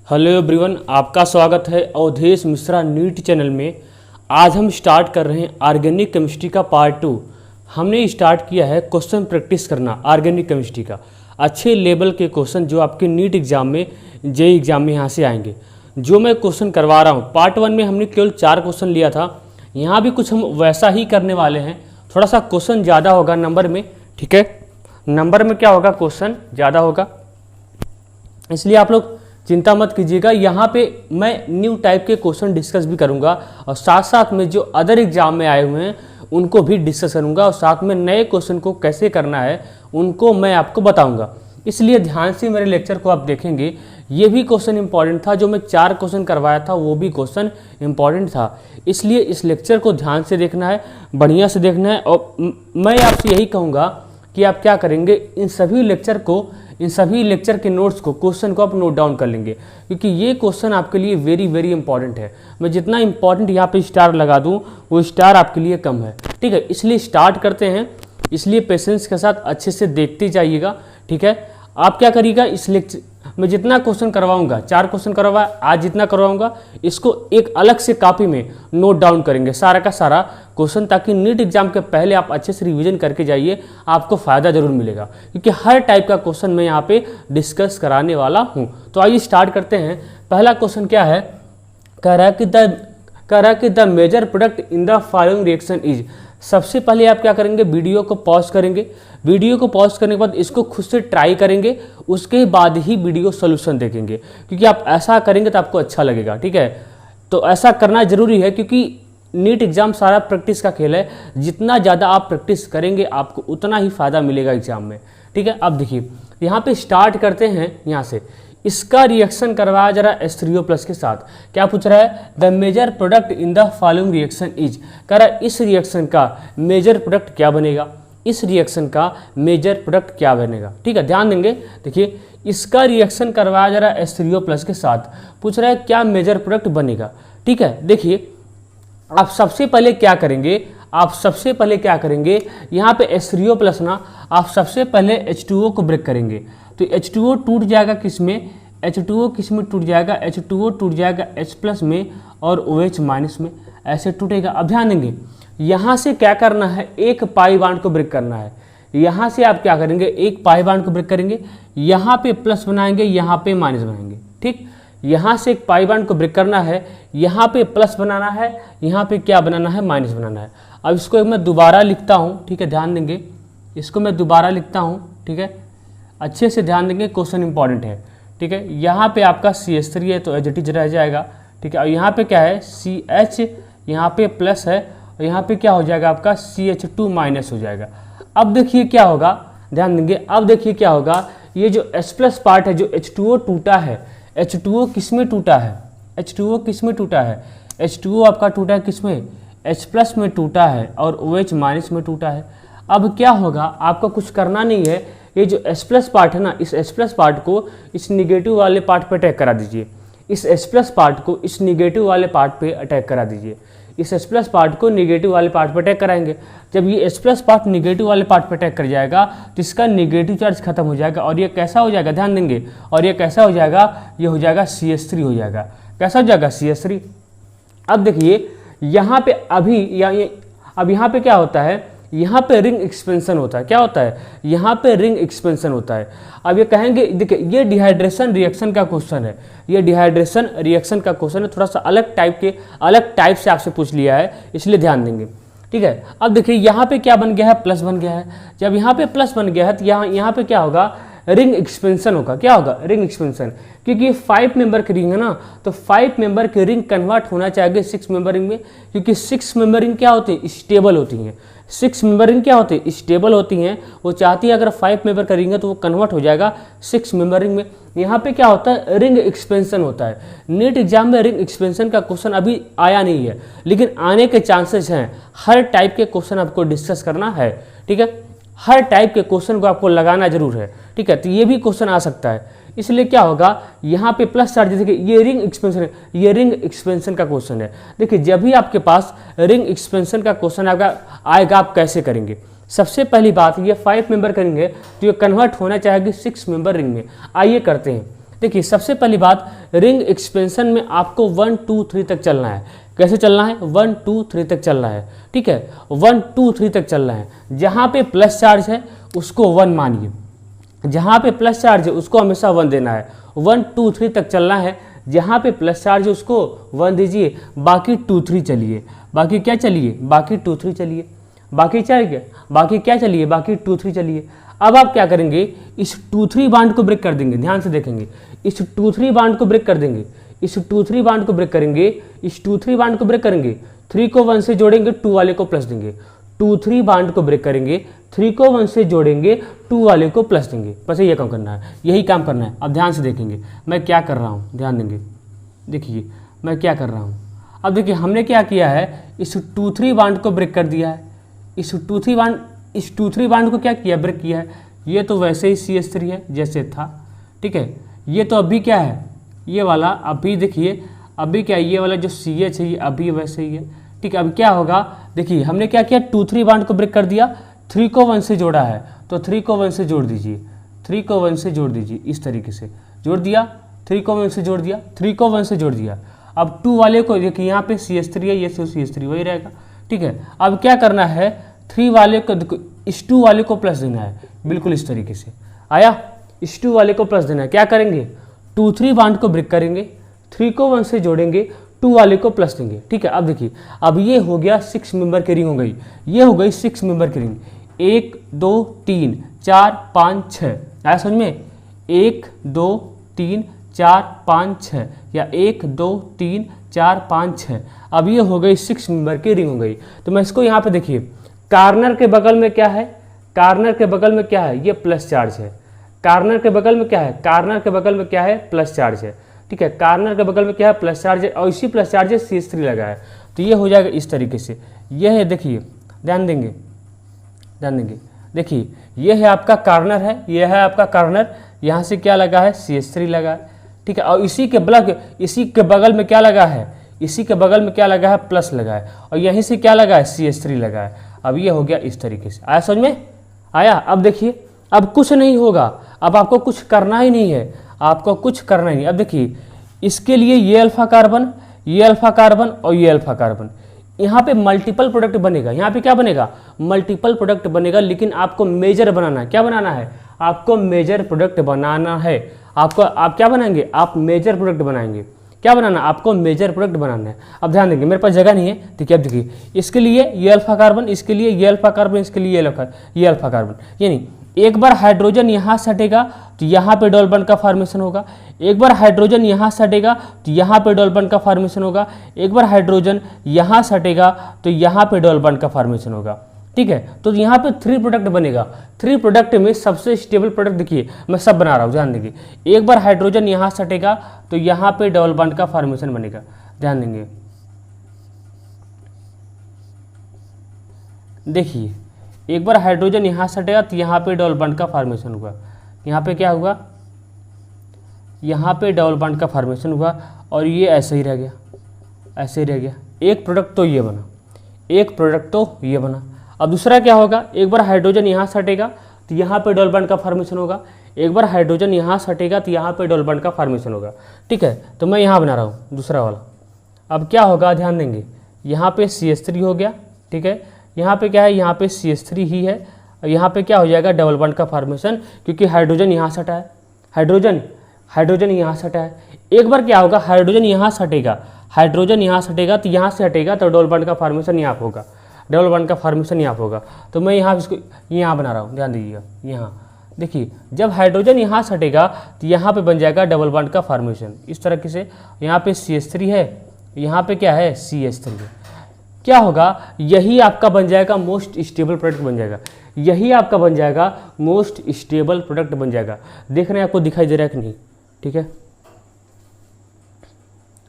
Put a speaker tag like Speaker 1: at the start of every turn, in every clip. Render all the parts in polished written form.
Speaker 1: Hello everyone, आपका स्वागत है अवधेश मिश्रा नीट चैनल में। आज हम स्टार्ट कर रहे हैं ऑर्गेनिक केमिस्ट्री का पार्ट 2। हमने स्टार्ट किया है क्वेश्चन प्रैक्टिस करना ऑर्गेनिक केमिस्ट्री का। अच्छे लेवल के क्वेश्चन जो आपके नीट एग्जाम में, जेईई एग्जाम में यहाँ से आएंगे। जो मैं क्वेश्चन करवा रहा हूँ, पार्ट 1 में हमने केवल 4 क्वेश्चन लिया था। यहाँ भी कुछ हम वैसा ही करने वाले हैं। थोड़ा सा क्वेश्चन ज़्यादा होगा नंबर में, ठीक है। नंबर में क्या होगा, क्वेश्चन ज़्यादा होगा, इसलिए आप लोग चिंता मत कीजिएगा। यहाँ पे मैं न्यू टाइप के क्वेश्चन डिस्कस भी करूँगा और साथ साथ में जो अदर एग्जाम में आए हुए हैं उनको भी डिस्कस करूँगा और साथ में नए क्वेश्चन को कैसे करना है उनको मैं आपको बताऊँगा। इसलिए ध्यान से मेरे लेक्चर को आप देखेंगे। ये भी क्वेश्चन इंपॉर्टेंट था, जो मैं 4 क्वेश्चन करवाया था वो भी क्वेश्चन इंपॉर्टेंट था। इसलिए इस लेक्चर को ध्यान से देखना है, बढ़िया से देखना है। और मैं आपसे यही कहूँगा कि आप क्या करेंगे, इन सभी लेक्चर के नोट्स को, क्वेश्चन को आप नोट डाउन कर लेंगे, क्योंकि ये क्वेश्चन आपके लिए वेरी वेरी इंपॉर्टेंट है। मैं जितना इंपॉर्टेंट यहाँ पे स्टार लगा दूँ वो स्टार आपके लिए कम है, ठीक है। इसलिए स्टार्ट करते हैं। इसलिए पेशेंस के साथ अच्छे से देखते जाइएगा, ठीक है। आप क्या करिएगा, इस लेक्चर मैं जितना क्वेश्चन करवाऊंगा, 4 क्वेश्चन करवाया आज, जितना करवाऊंगा इसको एक अलग से कॉपी में नोट डाउन करेंगे सारा का सारा क्वेश्चन, ताकि नीट एग्जाम के पहले आप अच्छे से रिवीजन करके जाइए। आपको फ़ायदा जरूर मिलेगा, क्योंकि हर टाइप का क्वेश्चन मैं यहाँ पे डिस्कस कराने वाला हूँ। तो आइए स्टार्ट करते हैं। पहला क्वेश्चन क्या है, कह रहा है कि the major product in the following reaction is. सबसे पहले आप क्या करेंगे, वीडियो को पॉज करेंगे। वीडियो को पॉज करने के बाद इसको खुद से ट्राई करेंगे, उसके बाद ही वीडियो सोल्यूशन देखेंगे, क्योंकि आप ऐसा करेंगे तो आपको अच्छा लगेगा, ठीक है। तो ऐसा करना जरूरी है, क्योंकि नीट एग्जाम सारा प्रैक्टिस का खेल है। जितना ज़्यादा आप प्रैक्टिस करेंगे आपको उतना ही फ़ायदा मिलेगा एग्जाम में, ठीक है। अब देखिए यहाँ पे स्टार्ट करते हैं। यहाँ से इसका रिएक्शन करवाया जरा H3O+ के साथ। क्या पूछ रहा है, the major product in the following reaction is. कह रहा है इस रिएक्शन का मेजर प्रोडक्ट क्या बनेगा, इस रिएक्शन का मेजर प्रोडक्ट क्या बनेगा, ठीक है। ध्यान देंगे। देखिए इसका रिएक्शन करवाया जरा H3O+ के साथ, पूछ रहा है क्या मेजर प्रोडक्ट बनेगा, ठीक है। देखिए आप सबसे पहले क्या करेंगे, यहाँ पे H3O+ ना, आप सबसे पहले H2O को ब्रेक करेंगे। तो H2O टूट जाएगा किसमें, H2O किसमें टूट जाएगा, H2O टूट जाएगा H+ में और OH- में, ऐसे टूटेगा। अब ध्यान देंगे, यहाँ से क्या करना है, एक पाई बॉन्ड को ब्रेक करना है। यहाँ से आप क्या करेंगे, एक पाई बॉन्ड को ब्रेक करेंगे, यहाँ पे प्लस बनाएंगे, यहाँ पे माइनस बनाएंगे, ठीक। यहाँ से एक पाई बॉन्ड को ब्रेक करना है, यहाँ पे प्लस बनाना है, यहाँ पे क्या बनाना है, माइनस बनाना है। अब इसको मैं दोबारा लिखता हूँ, ठीक है। ध्यान देंगे, इसको मैं दोबारा लिखता हूँ, ठीक है। अच्छे से ध्यान देंगे, क्वेश्चन इंपॉर्टेंट है, ठीक है। यहाँ पे आपका CH3 है तो एज रह जाएगा, ठीक है। और यहाँ पे क्या है, CH, यहाँ पे प्लस है और यहाँ पे क्या हो जाएगा आपका CH2- हो जाएगा। अब देखिए क्या होगा, ध्यान देंगे। अब देखिए क्या होगा, ये जो H+ पार्ट है, जो H2O टूटा है, H2O किसमें टूटा है, H2O किसमें टूटा है, H2O आपका टूटा है किसमें, H+ में टूटा है और OH- में टूटा है। अब क्या होगा, आपको कुछ करना नहीं है। ये जो H+ पार्ट है ना, इस H+ पार्ट को इस निगेटिव वाले पार्ट पे अटैक करा दीजिए। इस H+ पार्ट को इस निगेटिव वाले पार्ट पे अटैक करा दीजिए। इस H+ पार्ट को निगेटिव वाले पार्ट पे अटैक कराएंगे। जब ये H+ पार्ट निगेटिव वाले पार्ट पे अटैक कर जाएगा तो इसका निगेटिव चार्ज खत्म हो जाएगा और ये कैसा हो जाएगा, ध्यान देंगे, और ये कैसा हो जाएगा, ये हो जाएगा CH3 हो जाएगा। कैसा हो जाएगा, CH3। अब देखिए यहाँ पे अब यहाँ पे क्या होता है, यहाँ पे रिंग एक्सपेंशन होता है। क्या होता है, यहाँ पे रिंग एक्सपेंशन होता है। अब ये कहेंगे, देखिए ये डिहाइड्रेशन रिएक्शन का क्वेश्चन है, ये डिहाइड्रेशन रिएक्शन का क्वेश्चन है। थोड़ा सा अलग टाइप से आपसे पूछ लिया है, इसलिए ध्यान देंगे, ठीक है। अब देखिए यहाँ पे क्या बन गया है, प्लस बन गया है। जब यहाँ पे प्लस बन गया है तो यहाँ पे क्या होगा, रिंग एक्सपेंशन होगा। क्या होगा, रिंग एक्सपेंशन, क्योंकि 5 मेंबर की रिंग है ना, तो 5 मेंबर की रिंग कन्वर्ट होना चाहिए 6 मेंबर रिंग में, क्योंकि 6 मेंबर रिंग क्या होती है, स्टेबल होती हैं। 6 मेंबर रिंग क्या होती है, स्टेबल होती हैं। वो चाहती है अगर 5 मेंबर का रिंग है तो वो कन्वर्ट हो जाएगा 6 मेंबर रिंग में। यहाँ पे क्या होता है, रिंग एक्सपेंशन होता है। नीट एग्जाम में रिंग एक्सपेंशन का क्वेश्चन अभी आया नहीं है, लेकिन आने के चांसेस हैं। हर टाइप के क्वेश्चन आपको डिस्कस करना है, ठीक है। हर टाइप के क्वेश्चन को आपको लगाना जरूर है, ठीक है। तो ये भी क्वेश्चन आ सकता है, इसलिए क्या होगा, यहाँ पे प्लस चार्ज, देखिए ये रिंग एक्सपेंशन है, ये रिंग एक्सपेंशन का क्वेश्चन है। देखिए जब भी आपके पास रिंग एक्सपेंशन का क्वेश्चन आएगा आप कैसे करेंगे। सबसे पहली बात, ये 5 मेंबर का रिंग है तो ये कन्वर्ट होना चाहेगी 6 मेंबर रिंग में। आइए करते हैं। देखिए सबसे पहली बात, रिंग एक्सपेंशन में आपको 1 2 3 तक चलना है। कैसे चलना है? 1 2 3 तक चलना है, ठीक है, 1 2 3 तक चलना है। जहाँ पे प्लस चार्ज है उसको 1 मानिए, जहाँ पे प्लस चार्ज है उसको हमेशा 1 देना है। 1 2 3 तक चलना है, जहाँ पे प्लस चार्ज है उसको 1 दीजिए, बाकी 2 3 चलिए। बाकी क्या चलिए? बाकी 2 3 चलिए। बाकी क्या चलिए? बाकी 2 3 चलिए। अब आप क्या करेंगे? इस 2 3 बाउंड को ब्रेक कर देंगे। ध्यान से देखेंगे, इस 2 3 बाउंड को ब्रेक कर देंगे, इस 2 3 बाउंड को ब्रेक करेंगे, इस 2 3 बाउंड को ब्रेक करेंगे। 3 को 1 से जोड़ेंगे, 2 वाले को प्लस देंगे। 2 3 बाउंड को ब्रेक करेंगे, 3 को 1 से जोड़ेंगे, 2 वाले को प्लस देंगे। बस ये काम करना है, यही काम करना है। अब ध्यान से देखेंगे मैं क्या कर रहा हूँ, ध्यान देंगे, देखिए मैं क्या कर रहा हूँ। अब देखिए हमने क्या किया है, इस 2 3 बाउंड को ब्रेक कर दिया है। इस 2 3 बाउंड को क्या किया? ब्रेक किया है। ये तो वैसे ही CH3 है जैसे था, ठीक है। ये तो अभी क्या है? ये वाला अभी देखिए, अभी क्या है? ये वाला जो CH है ये अभी वैसे ही है, ठीक है। अब क्या होगा? देखिए हमने क्या किया, 2 3 बाउंड को ब्रेक कर दिया, 3 को 1 से जोड़ा है, तो 3 को 1 से जोड़ दीजिए, 3 को 1 से जोड़ दीजिए, इस तरीके से जोड़ दिया। 3 को 1 से जोड़ दिया, 3 को 1 से जोड़ दिया। अब 2 वाले को देखिए, यहाँ पे CH3 है, ये CH3 वही रहेगा, ठीक है। अब क्या करना है, 3 वाले को, इस 2 वाले को प्लस देना है, बिल्कुल इस तरीके से आया। इस 2 वाले को प्लस देना है। क्या करेंगे? 2 3 बाउंड को ब्रेक करेंगे, 3 को 1 से जोड़ेंगे, 2 वाले को प्लस देंगे, ठीक है। अब देखिए, अब ये हो गया 6 मेंबर की रिंग हो गई, ये हो गई 6 मेंबर की रिंग। 1 2 3 4 5 6, आया समझ में? 1 2 3 4 5 6, या 1 2 3 4 5 6। अब ये हो गई 6 मेंबर की रिंग हो गई। तो मैं इसको यहाँ पे देखिए, कार्नर के बगल में क्या है? कार्नर के बगल में क्या है? ये प्लस चार्ज है। कार्नर के बगल में क्या है? कार्नर के बगल में क्या है? प्लस चार्ज है, ठीक है। कार्नर के बगल में क्या है? प्लस चार्ज है, और इसी प्लस चार्ज है CH3 लगा है। तो ये हो जाएगा इस तरीके से। ये है, देखिए ध्यान देंगे, देखिए ये है आपका कार्नर है, ये है आपका कार्नर। यहाँ से क्या लगा है? CH3 लगा है, ठीक है। और इसी के बगल में क्या लगा है? इसी के बगल में क्या लगा है? प्लस लगा है। और यहीं से क्या लगा है? CH3 लगा है। अब ये हो गया इस तरीके से। आया समझ में? आया। अब देखिए, अब कुछ नहीं होगा, अब आपको कुछ करना ही नहीं है, आपको कुछ करना ही नहीं। अब देखिए, इसके लिए ये अल्फा कार्बन, ये अल्फा कार्बन और ये अल्फा कार्बन, यहाँ पे मल्टीपल प्रोडक्ट बनेगा। यहाँ पे क्या बनेगा? मल्टीपल प्रोडक्ट बनेगा, लेकिन आपको मेजर बनाना है। क्या बनाना है? आपको मेजर प्रोडक्ट बनाना है। आप क्या बनाएंगे? आप मेजर प्रोडक्ट बनाएंगे। क्या बनाना? आपको मेजर प्रोडक्ट बनाना है। अब ध्यान देंगे, मेरे पास जगह नहीं है, ठीक है। अब देखिए, इसके लिए ये अल्फा कार्बन, इसके लिए ये अल्फा कार्बन, इसके लिए ये अल्फा कार्बन। यानी एक बार हाइड्रोजन यहाँ सटेगा तो यहाँ पे डबल बॉन्ड का फॉर्मेशन होगा। एक बार हाइड्रोजन यहाँ सटेगा तो यहाँ पे डबल बॉन्ड का फॉर्मेशन होगा। एक बार हाइड्रोजन यहाँ सटेगा तो यहाँ पे डबल बॉन्ड का फॉर्मेशन होगा, ठीक है। तो यहाँ पे 3 प्रोडक्ट बनेगा। 3 प्रोडक्ट में सबसे स्टेबल प्रोडक्ट देखिए, मैं सब बना रहा हूँ, ध्यान देंगे। एक बार हाइड्रोजन यहाँ सटेगा तो यहाँ पे डबल बॉन्ड का फॉर्मेशन बनेगा, ध्यान देंगे। देखिए, एक बार हाइड्रोजन यहाँ सटेगा तो यहाँ पे डबल बॉन्ड का फॉर्मेशन हुआ। यहाँ पे क्या हुआ? यहाँ पे डबल बॉन्ड का फॉर्मेशन हुआ, और ये ऐसे ही रह गया, ऐसे ही रह गया। एक प्रोडक्ट तो ये बना, एक प्रोडक्ट तो ये बना। अब दूसरा क्या होगा? एक बार हाइड्रोजन यहाँ सटेगा तो यहाँ पे डबल बॉन्ड का फॉर्मेशन होगा। एक बार हाइड्रोजन यहाँ सटेगा तो यहाँ पे डबल बॉन्ड का फॉर्मेशन होगा, ठीक है। तो मैं यहाँ बना रहा हूँ दूसरा वाला। अब क्या होगा? ध्यान देंगे, यहाँ पे CH3 हो गया, ठीक है। यहाँ पे क्या है? यहाँ पे CH3 ही है। और यहाँ पे क्या हो जाएगा? डबल बॉन्ड का फॉर्मेशन, क्योंकि हाइड्रोजन यहाँ सटा है, हाइड्रोजन यहाँ सटा है। एक बार क्या होगा? हाइड्रोजन यहाँ सटेगा, हाइड्रोजन यहाँ सटेगा तो यहाँ से हटेगा तो डबल बॉन्ड का फॉर्मेशन यहाँ होगा, डबल बॉन्ड का फॉर्मेशन यहाँ होगा। तो मैं यहाँ इसको यहाँ बना रहा हूँ, ध्यान दीजिएगा। यहाँ देखिए, जब हाइड्रोजन यहाँ सटेगा तो यहाँ पे बन जाएगा डबल बॉन्ड का फॉर्मेशन इस तरह से। यहाँ पे CH3 है, यहाँ पे क्या है? CH3 है। क्या होगा? यही आपका बन जाएगा मोस्ट स्टेबल प्रोडक्ट बन जाएगा, यही आपका बन जाएगा मोस्ट स्टेबल प्रोडक्ट बन जाएगा। देख रहे हैं, आपको दिखाई दे रहा है कि नहीं? ठीक है,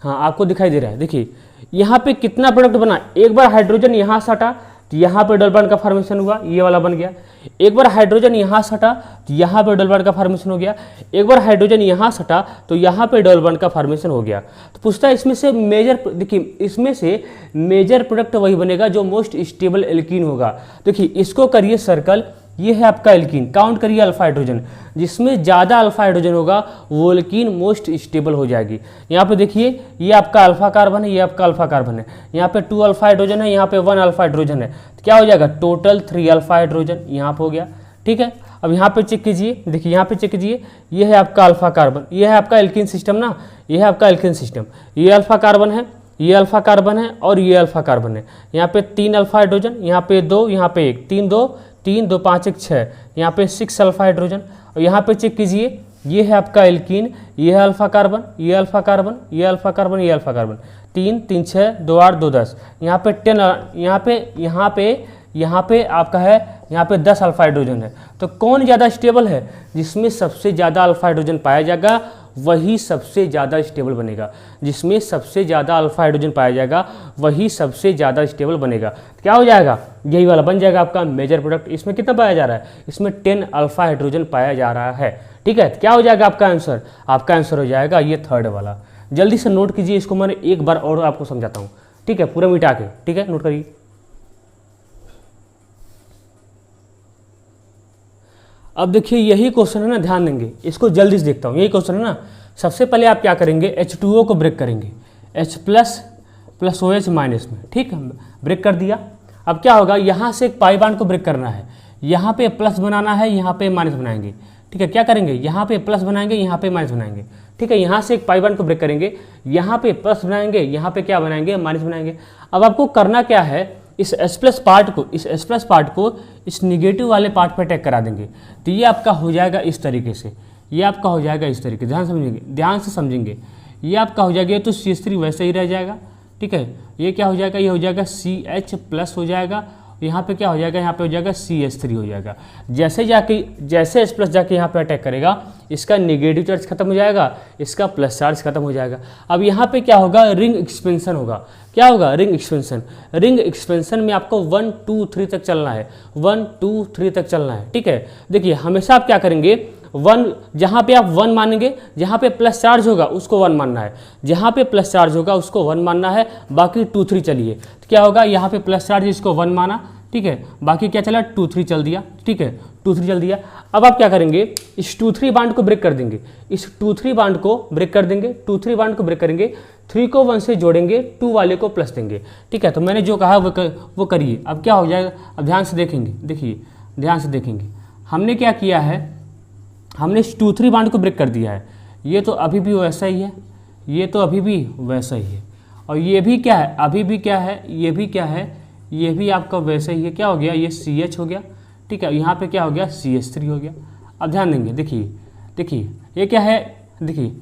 Speaker 1: हाँ आपको दिखाई दे रहा है। देखिए यहाँ पे कितना प्रोडक्ट बना? एक बार हाइड्रोजन यहाँ सटा तो यहाँ पे डबल बॉन्ड का फॉर्मेशन हुआ, ये वाला बन गया। एक बार हाइड्रोजन यहाँ सटा तो यहाँ पे डबल बॉन्ड का फॉर्मेशन हो गया। एक बार हाइड्रोजन यहाँ सटा तो यहाँ पे डबल बॉन्ड का फॉर्मेशन हो गया। तो पूछता है इसमें से मेजर, देखिए इसमें से मेजर प्रोडक्ट वही बनेगा जो मोस्ट स्टेबल एल्कीन होगा। देखिए इसको करिए सर्कल, ये है आपका एल्कीन। काउंट करिए अल्फा हाइड्रोजन, जिसमें ज़्यादा अल्फा हाइड्रोजन होगा वो एल्कीन मोस्ट स्टेबल हो जाएगी। यहाँ पे देखिए ये आपका अल्फा कार्बन है, ये आपका अल्फा कार्बन है, यहाँ पे 2 अल्फा हाइड्रोजन है, यहाँ पे 1 अल्फा हाइड्रोजन है, तो क्या हो जाएगा टोटल 3 अल्फा हाइड्रोजन यहाँ पे हो गया। ठीक है, अब यहाँ पे चेक कीजिए, देखिए यहाँ पे चेक कीजिए, ये है आपका अल्फा कार्बन, ये है आपका एल्कीन सिस्टम ना, ये है आपका एल्कीन सिस्टम, ये अल्फा कार्बन है, ये अल्फा कार्बन है और ये अल्फा कार्बन है। यहाँ पे 3 अल्फा हाइड्रोजन, यहाँ पे 2, यहाँ पे 1, 3 2 5 1 6, यहाँ पे 6 अल्फा हाइड्रोजन। और यहाँ पे चेक कीजिए, ये है आपका एल्कीन, ये है अल्फा कार्बन, ये अल्फा कार्बन, ये अल्फा कार्बन, ये अल्फा कार्बन, 3 3 6 2 8 2 10, यहाँ पे 10, यहाँ पे आपका है, यहाँ पे 10 अल्फा हाइड्रोजन है। तो कौन ज़्यादा स्टेबल है? जिसमें सबसे ज़्यादा अल्फा हाइड्रोजन पाया जाएगा वही सबसे ज़्यादा स्टेबल बनेगा। जिसमें सबसे ज़्यादा अल्फा हाइड्रोजन पाया जाएगा वही सबसे ज़्यादा स्टेबल बनेगा। तो क्या हो जाएगा? यही वाला बन जाएगा आपका मेजर प्रोडक्ट। इसमें कितना पाया जा रहा है? इसमें 10 अल्फा हाइड्रोजन पाया जा रहा है। ठीक है, तो क्या हो जाएगा आपका आंसर? आपका आंसर हो जाएगा ये थर्ड वाला। जल्दी से नोट कीजिए इसको, मैं एक बार और आपको समझाता हूँ। ठीक है, पूरा मिटा के, ठीक है, नोट करिए। अब देखिए यही क्वेश्चन है ना, ध्यान देंगे इसको, जल्दी से देखता हूँ। यही क्वेश्चन है ना। सबसे पहले आप क्या करेंगे? H2O को ब्रेक करेंगे, H प्लस OH माइनस में। ठीक है, ब्रेक कर दिया। अब क्या होगा? यहाँ से एक पाई बॉन्ड को ब्रेक करना है, यहाँ पे प्लस बनाना है, यहाँ पे माइनस बनाएंगे। ठीक है, क्या करेंगे? यहाँ पे प्लस बनाएंगे, यहाँ पे माइनस बनाएंगे। ठीक है, यहाँ से एक पाई बॉन्ड को ब्रेक करेंगे, यहाँ पे प्लस बनाएंगे, यहाँ पे क्या बनाएंगे? माइनस बनाएंगे। अब आपको करना क्या है? इस S प्लस पार्ट को इस निगेटिव वाले पार्ट पर अटैक करा देंगे। तो ये आपका हो जाएगा इस तरीके से, ये आपका हो जाएगा इस तरीके, ध्यान से समझेंगे। ये आपका हो जाएगा, तो CH3 वैसे ही रह जाएगा। ठीक है, ये क्या हो जाएगा? ये हो जाएगा CH प्लस हो जाएगा, यहाँ पे क्या हो जाएगा? यहाँ पे हो जाएगा CH3 हो जाएगा। जैसे S प्लस जाके यहाँ पे अटैक करेगा, इसका नेगेटिव चार्ज खत्म हो जाएगा, इसका प्लस चार्ज खत्म हो जाएगा। अब यहाँ पे क्या होगा? रिंग एक्सपेंशन होगा। क्या होगा? Ring expansion. रिंग एक्सपेंशन में आपको 1 2 3 तक चलना है, 1 2 3 तक चलना है। ठीक है, देखिए हमेशा आप क्या करेंगे? 1, जहाँ पे आप 1 मानेंगे, जहाँ पे प्लस चार्ज होगा उसको 1 मानना है, जहाँ पे प्लस चार्ज होगा उसको 1 मानना है, बाकी 2 3 चलिए। तो क्या होगा? यहाँ पे प्लस चार्ज, इसको 1 माना, ठीक है, बाकी क्या चला? 2 3 चल दिया। ठीक है, 2 3 चल दिया। अब आप क्या करेंगे? इस 2 3 बाउंड को ब्रेक कर देंगे, इस 2 3 बाउंड को ब्रेक कर देंगे, 2 3 बाउंड को ब्रेक करेंगे, 3 को 1 से जोड़ेंगे, 2 वाले को प्लस देंगे। ठीक है, तो मैंने जो कहा वो करिए। अब क्या हो जाएगा? अब ध्यान से देखेंगे, देखिए ध्यान से देखेंगे, हमने क्या किया है? हमने इस 2 3 बाउंड को ब्रेक कर दिया है। ये तो अभी भी वैसा ही है, ये तो अभी भी वैसा ही है, और ये भी क्या है? अभी भी क्या है? ये भी क्या है? ये भी आपका वैसा ही है। क्या हो गया? ये CH हो गया। ठीक है, यहाँ पे क्या हो गया? CH3 हो गया। अब ध्यान देंगे, देखिए ये क्या है? देखिए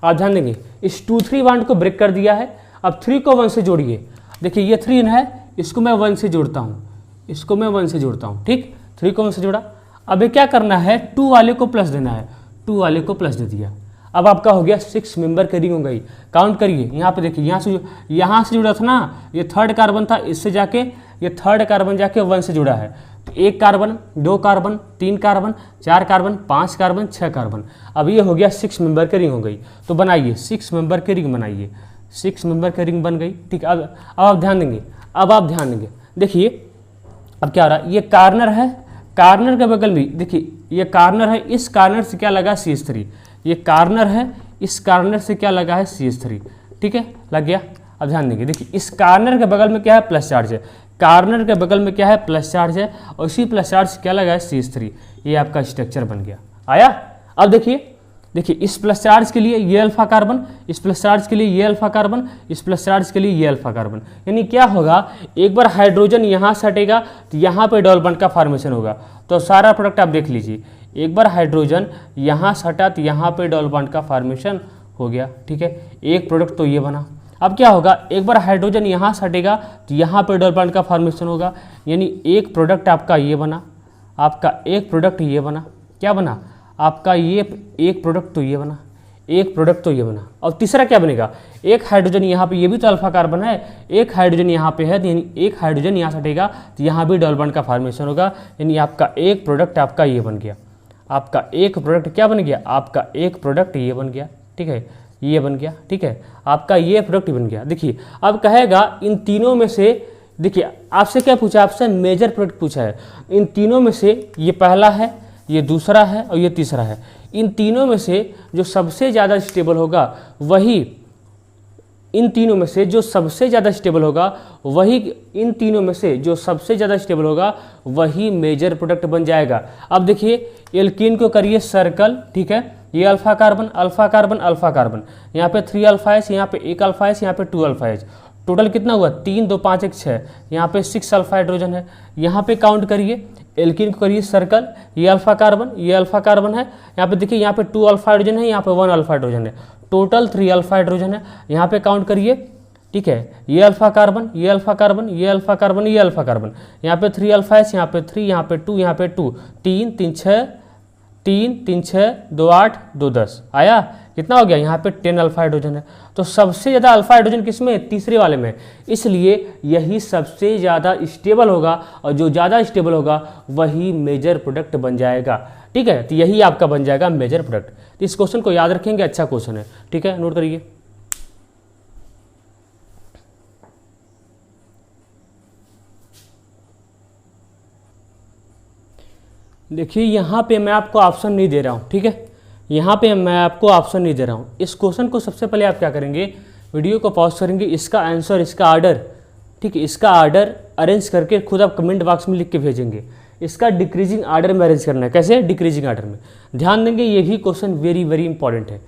Speaker 1: आप ध्यान देंगे, इस 2 3 बाउंड को ब्रेक कर दिया है। अब 3 को 1 से जोड़िए, देखिए ये 3 है, इसको मैं 1 से जोड़ता हूँ, इसको मैं 1 से जोड़ता हूँ। ठीक, 3 को 1 से जोड़ा। अब ये क्या करना है? 2 वाले को प्लस देना है, 2 वाले को प्लस दे दिया। अब आपका हो गया 6 मेंबर की रिंग हो गई। काउंट करिए, यहाँ पे देखिए, यहाँ से जुड़ा था ना, ये थर्ड कार्बन था, इससे जाके ये थर्ड कार्बन जाके 1 से जुड़ा है। तो 1 carbon, 2 carbon, 3 carbon, 4 carbon, 5 carbon, 6 carbon. अब ये हो गया 6 मेंबर की रिंग हो गई। तो बनाइए 6 मेंबर की रिंग बनाइए, 6 मेंबर की रिंग बन गई। ठीक, अब आप ध्यान देंगे, देखिए अब क्या हो रहा है? ये कार्नर है, कार्नर के बगल में देखिए ये कार्नर है, इस कार्नर से क्या लगा? CH3। ये कार्नर है, इस कार्नर से क्या लगा है? CH3। ठीक है, लग गया। अब ध्यान देंगे, देखिए इस कार्नर के बगल में क्या है? प्लस चार्ज है, कार्नर के बगल में क्या है? प्लस चार्ज है, और इसी प्लस चार्ज से क्या लगा है? CH3। ये आपका स्ट्रक्चर बन गया। आया? अब देखिए इस प्लस चार्ज के लिए ये अल्फा कार्बन, इस प्लस चार्ज के लिए ये अल्फा कार्बन, इस प्लस चार्ज के लिए ये अल्फा कार्बन। यानी क्या होगा? एक बार हाइड्रोजन यहाँ से हटेगा तो यहाँ पे डबल बॉन्ड का फॉर्मेशन होगा। तो सारा प्रोडक्ट आप देख लीजिए, एक बार हाइड्रोजन यहाँ से हटा तो यहाँ पे डबल बॉन्ड का फॉर्मेशन हो गया। ठीक है, एक प्रोडक्ट तो ये बना। अब क्या होगा? एक बार हाइड्रोजन यहाँ से हटेगा तो यहाँ पे डबल बॉन्ड का फॉर्मेशन होगा। यानी एक प्रोडक्ट आपका ये बना, आपका एक प्रोडक्ट ये बना। क्या बना? आपका ये एक प्रोडक्ट तो ये बना, एक प्रोडक्ट तो ये बना। और तीसरा क्या बनेगा? एक हाइड्रोजन यहाँ पे, ये भी तो अल्फा कार्बन है, एक हाइड्रोजन यहाँ पे है, यानी एक हाइड्रोजन यहाँ से हटेगा तो यहाँ भी डबल बॉन्ड का फॉर्मेशन होगा। यानी आपका एक प्रोडक्ट आपका ये बन गया, आपका एक प्रोडक्ट क्या बन गया? आपका एक प्रोडक्ट ये बन गया। ठीक है, ये बन गया। ठीक है, आपका ये प्रोडक्ट बन गया। देखिए अब कहेगा इन तीनों में से देखिए आपसे क्या पूछा, आपसे मेजर प्रोडक्ट पूछा है। इन तीनों में से ये पहला है, ये दूसरा है और ये तीसरा है। इन तीनों में से जो सबसे ज़्यादा स्टेबल होगा वही, इन तीनों में से जो सबसे ज़्यादा स्टेबल होगा वही, इन तीनों में से जो सबसे ज़्यादा स्टेबल होगा वही मेजर प्रोडक्ट बन जाएगा। अब देखिए एल्कीन को करिए सर्कल, ठीक है, ये alpha carbon alpha carbon alpha carbon, यहाँ पे 3 अल्फा एच, यहाँ पे 1 अल्फा एच, यहाँ पे 2 अल्फा एच, टोटल कितना हुआ 3 2 5 1 6, यहाँ पे 6 अल्फा हाइड्रोजन है। यहाँ पे काउंट करिए, एल्कीन को करिए सर्कल, ये अल्फा कार्बन, ये अल्फा कार्बन है, यहाँ पे देखिए यहाँ पे 2 अल्फा हाइड्रोजन है, यहाँ पे 1 अल्फा हाइड्रोजन है, टोटल 3 अल्फा हाइड्रोजन है। यहाँ पे काउंट करिए, ठीक है, ये अल्फा कार्बन, ये अल्फा कार्बन, ये अल्फा कार्बन, ये अल्फा कार्बन, यहाँ पे 3 अल्फा एच, यहाँ पे 3, यहाँ पे 2, यहाँ पे 2, 3 3 6, 3 3 6 2 8 2 10 आया, कितना हो गया, यहाँ पे 10 अल्फा हाइड्रोजन है। तो सबसे ज़्यादा अल्फा हाइड्रोजन किसमें, तीसरे वाले में, इसलिए यही सबसे ज़्यादा स्टेबल होगा और जो ज़्यादा स्टेबल होगा वही मेजर प्रोडक्ट बन जाएगा। ठीक है, तो यही आपका बन जाएगा मेजर प्रोडक्ट। तो इस क्वेश्चन को याद रखेंगे, अच्छा क्वेश्चन है, ठीक है, नोट करिए। देखिए यहाँ पे मैं आपको ऑप्शन नहीं दे रहा हूँ, ठीक है, यहाँ पे मैं आपको ऑप्शन नहीं दे रहा हूँ। इस क्वेश्चन को सबसे पहले आप क्या करेंगे, वीडियो को पॉज करेंगे, इसका आंसर, इसका आर्डर, ठीक है, इसका आर्डर अरेंज करके खुद आप कमेंट बॉक्स में लिख के भेजेंगे। इसका डिक्रीजिंग आर्डर में अरेंज करना है, कैसे, डिक्रीजिंग आर्डर में। ध्यान देंगे, ये भी क्वेश्चन वेरी वेरी इंपॉर्टेंट है।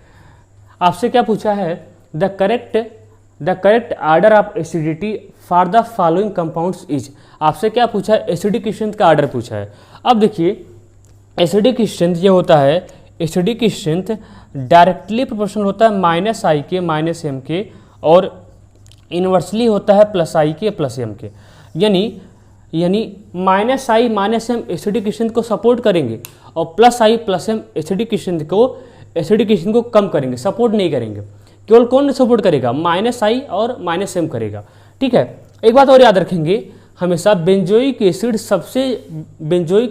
Speaker 1: आपसे क्या पूछा है, the correct order of acidity for the following compounds is. आपसे क्या पूछा है, एसिडिक स्ट्रेंथ का आर्डर पूछा है। अब देखिए एसिडिक स्ट्रेंथ ये होता है, एसिडिक स्ट्रेंथ डायरेक्टली प्रोपोर्शनल होता है -i के -m के, और इन्वर्सली होता है +i के +m के। यानी -i -m एसिडिक स्ट्रेंथ को सपोर्ट करेंगे और +i +m एसिडिक स्ट्रेंथ को कम करेंगे, सपोर्ट नहीं करेंगे। केवल कौन सपोर्ट करेगा, -i और -m करेगा। ठीक है, एक बात और याद रखेंगे, हमेशा बेंजोइक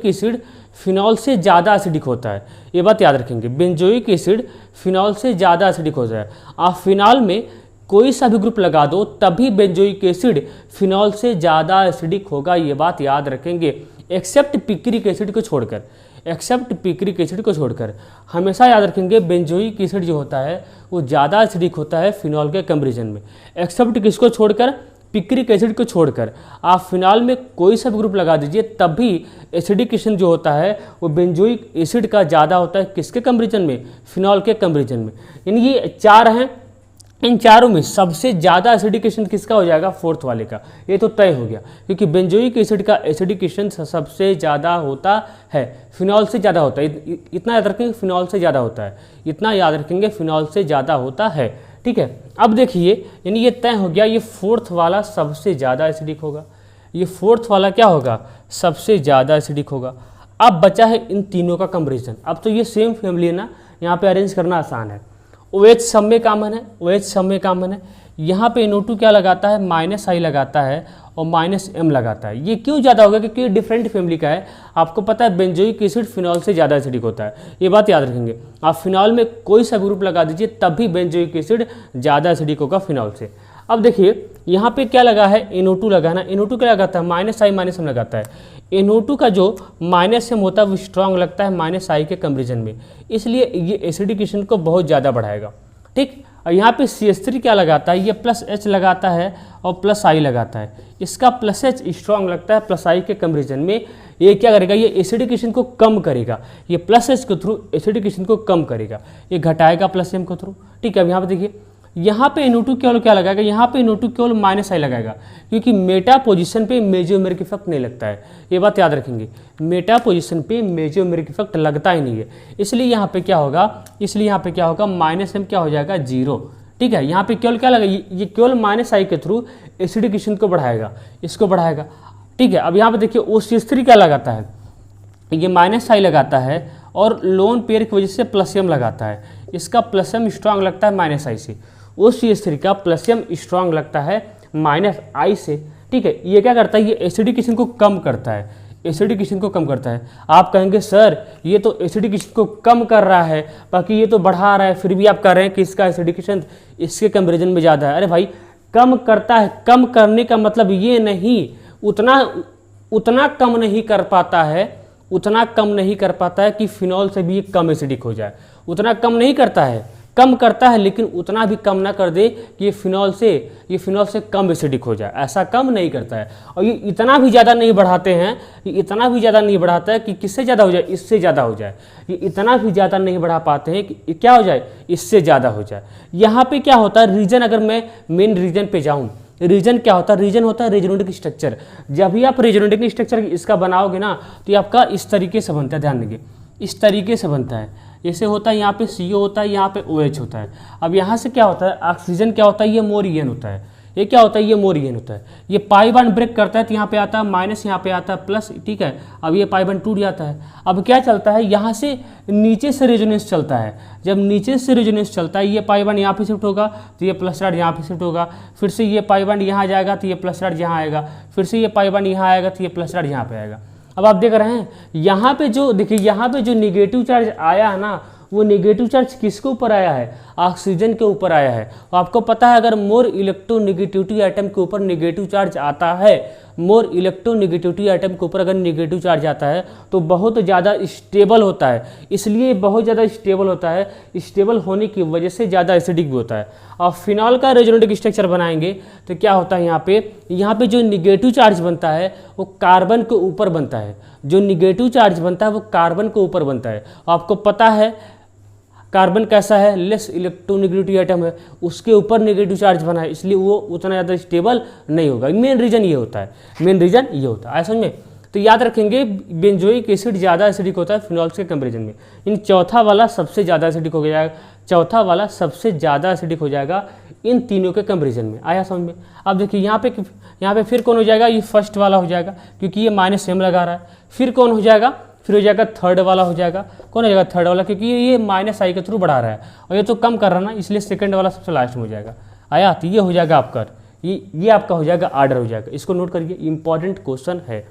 Speaker 1: एसिड फिनॉल से ज़्यादा एसिडिक होता है, ये बात याद रखेंगे। बेंजोइक एसिड फिनॉल से ज़्यादा एसिडिक होता है। आप फिनॉल में कोई सा भी ग्रुप लगा दो तभी बेंजोइक एसिड फिनॉल से ज़्यादा एसिडिक होगा, ये बात याद रखेंगे, एक्सेप्ट पिक्रिक एसिड को छोड़कर, एक्सेप्ट पिक्रिक एसिड को छोड़कर। हमेशा याद रखेंगे बेंजोइक एसिड जो होता है वो ज़्यादा एसिडिक होता है फिनॉल के कंपेरिजन में, एक्सेप्ट किसको छोड़कर, पिक्रिक एसिड को छोड़कर। आप फिनॉल में कोई सा भी ग्रुप लगा दीजिए तभी एसिडिक स्ट्रेंथ जो होता है वो बेंजोइक एसिड का ज़्यादा होता है, किसके कंपेरिजन में, फिनॉल के कंपेरिजन में। यानी ये 4 हैं, इन चारों में सबसे ज़्यादा एसिडिक स्ट्रेंथ किसका हो जाएगा, फोर्थ वाले का, ये तो तय हो गया, क्योंकि बेंजोइक एसिड का एसिडिक स्ट्रेंथ सबसे ज़्यादा होता है, फिनॉल से ज़्यादा होता है। इतना याद रखेंगे, फिनॉल से ज़्यादा होता है, इतना याद रखेंगे, फिनॉल से ज़्यादा होता है। ठीक है, अब देखिए, यानी ये तय हो गया, ये फोर्थ वाला सबसे ज़्यादा एसिडिक होगा, ये फोर्थ वाला क्या होगा, सबसे ज़्यादा एसिडिक होगा। अब बचा है इन तीनों का कंपैरिजन। अब तो ये सेम फैमिली है ना, यहाँ पे अरेंज करना आसान है। OH सब में कॉमन है, OH सब में कॉमन है। यहाँ पे NO2 क्या लगाता है, -i लगाता है और -m लगाता है। ये क्यों ज़्यादा होगा, क्योंकि ये डिफरेंट फैमिली का है। आपको पता है बेंजोइक एसिड फिनॉल से ज़्यादा एसिडिक होता है, ये बात याद रखेंगे। आप फिनॉल में कोई सा ग्रुप लगा दीजिए तभी बेंजोइक एसिड ज़्यादा एसिडिक होगा फिनॉल से। अब देखिए यहाँ पे क्या लगा है, NO2 लगा है ना, NO2 क्या लगाता है, -i -m लगाता है। NO2 का जो -m होता है वो स्ट्रांग लगता है -i के कंपेरिजन में, इसलिए ये एसिडिक स्ट्रेंथ को बहुत ज़्यादा बढ़ाएगा। ठीक, और यहाँ पे CH3 क्या लगाता है, ये +H लगाता है और +i लगाता है। इसका +H स्ट्रांग लगता है +i के कंपेरिजन में। ये क्या करेगा, ये एसिडिक स्ट्रेंथ को कम करेगा, ये +H के थ्रू एसिडिक स्ट्रेंथ को कम करेगा, ये घटाएगा +m के थ्रू। ठीक है, अब यहाँ पे देखिए, यहाँ पे NO2 केवल क्या लगाएगा, यहाँ पे NO2 केवल -i लगाएगा, क्योंकि मेटा पोजीशन पे मेजोमेरिक इफेक्ट नहीं लगता है, ये बात याद रखेंगे। मेटा पोजीशन पे मेजोमेरिक इफेक्ट लगता ही नहीं है, इसलिए यहाँ पे क्या होगा, -m क्या हो जाएगा, 0। ठीक है, यहाँ पे केवल क्या लगा, ये केवल -i के थ्रू एसिडिक स्ट्रेंथ को बढ़ाएगा, इसको बढ़ाएगा। ठीक है, अब यहाँ पे देखिए OCH3 क्या लगाता है, ये -i लगाता है और लोन पेयर की वजह से +m लगाता है। इसका +m स्ट्रांग लगता है -i से, OCH3 का +m स्ट्रांग लगता है -i से। ठीक है, ये क्या करता है, ये एसिडिक स्ट्रेंथ को कम करता है, एसिडिक स्ट्रेंथ को कम करता है। आप कहेंगे सर ये तो एसिडिक स्ट्रेंथ को कम कर रहा है, बाकी ये तो बढ़ा रहा है, फिर भी आप कह रहे हैं कि इसका एसिडिक स्ट्रेंथ इसके कंपेरिजन में ज़्यादा है। अरे भाई कम करता है। कम करने का मतलब ये नहीं, उतना कम नहीं कर पाता है, उतना कम नहीं कर पाता है कि फिनॉल से भी ये कम एसिडिक हो जाए। उतना कम नहीं करता है, कम करता है लेकिन उतना भी कम ना कर दे कि ये फिनॉल से कम एसिडिक हो जाए, ऐसा कम नहीं करता है। और ये इतना भी ज़्यादा नहीं बढ़ाते हैं, ये इतना भी ज़्यादा नहीं बढ़ाता है कि किससे ज़्यादा हो जाए, इससे ज़्यादा हो जाए। ये इतना भी ज़्यादा नहीं बढ़ा पाते हैं कि क्या हो जाए, इससे ज़्यादा हो जाए। यहाँ पे क्या होता है, रीजन, अगर मैं मेन रीजन पे जाऊँ, रीजन क्या होता है, रीजन होता है रेजोनेटिक स्ट्रक्चर। जब भी आप रेजोनेटिक स्ट्रक्चर इसका बनाओगे ना तो ये आपका इस तरीके से बनता है, ध्यान देंगे, इस तरीके से बनता है। जैसे होता है यहाँ पे CO होता है, यहाँ पे OH होता है। अब यहाँ से क्या होता है, ऑक्सीजन क्या होता है, ये मोर EN होता है। ये क्या होता है, ये मोर EN होता है। ये पाई बॉन्ड ब्रेक करता है तो यहाँ पे आता है माइनस, यहाँ पे आता है प्लस, ठीक है। अब ये पाई बॉन्ड टूट जाता है। अब क्या चलता है, यहाँ से नीचे से रेजोनेंस चलता है। जब नीचे से रेजोनेंस चलता है, ये पाई बॉन्ड यहाँ पे शिफ्ट होगा तो ये प्लस चार्ज यहाँ पे शिफ्ट होगा, फिर से ये पाई बॉन्ड यहाँ जाएगा तो ये प्लस चार्ज यहाँ आएगा, फिर से ये पाई बॉन्ड यहाँ आएगा तो ये प्लस चार्ज यहाँ पे आएगा। अब आप देख रहे हैं यहाँ पे जो, देखिए यहाँ पे जो निगेटिव चार्ज आया है ना, वो नेगेटिव चार्ज किसके ऊपर आया है, ऑक्सीजन के ऊपर आया है। आपको पता है अगर मोर इलेक्ट्रोनेगेटिविटी आइटम के ऊपर नेगेटिव चार्ज आता है, मोर इलेक्ट्रोनेगेटिविटी आइटम के ऊपर अगर नेगेटिव चार्ज आता है तो बहुत ज़्यादा स्टेबल होता है। इसलिए बहुत ज़्यादा स्टेबल होता है, स्टेबल होने की वजह से ज़्यादा एसिडिक भी होता है। और फिनॉल का रेजोनेटिक स्ट्रक्चर बनाएंगे तो क्या होता है, यहाँ पे जो निगेटिव चार्ज बनता है वो कार्बन के ऊपर बनता है। जो निगेटिव चार्ज बनता है वो कार्बन के ऊपर बनता है। आपको पता है कार्बन कैसा है, लेस इलेक्ट्रोनेगेटिविटी आइटम है, उसके ऊपर नेगेटिव चार्ज बना है, इसलिए वो उतना ज़्यादा स्टेबल नहीं होगा। मेन रीज़न ये होता है, मेन रीज़न ये होता है, समझ में। तो याद रखेंगे बेंजोइक एसिड ज़्यादा एसिडिक होता है फिनॉल्स के कंपेरिजन में। इन चौथा वाला सबसे ज़्यादा एसिडिक हो जाएगा, चौथा वाला सबसे ज़्यादा एसिडिक हो जाएगा इन तीनों के कंपेरिजन में। आया समझ में। अब देखिए यहाँ पे फिर कौन हो जाएगा, ये फर्स्ट वाला हो जाएगा क्योंकि ये -m लगा रहा है। फिर कौन हो जाएगा, फिर हो जाएगा थर्ड वाला हो जाएगा। कौन हो जाएगा, थर्ड वाला, क्योंकि ये -i के थ्रू बढ़ा रहा है और ये तो कम कर रहा है ना, इसलिए सेकंड वाला सबसे लास्ट में हो जाएगा। आया, तो ये हो जाएगा आपका, ये आपका हो जाएगा ऑर्डर हो जाएगा। इसको नोट करिए, इंपॉर्टेंट क्वेश्चन है।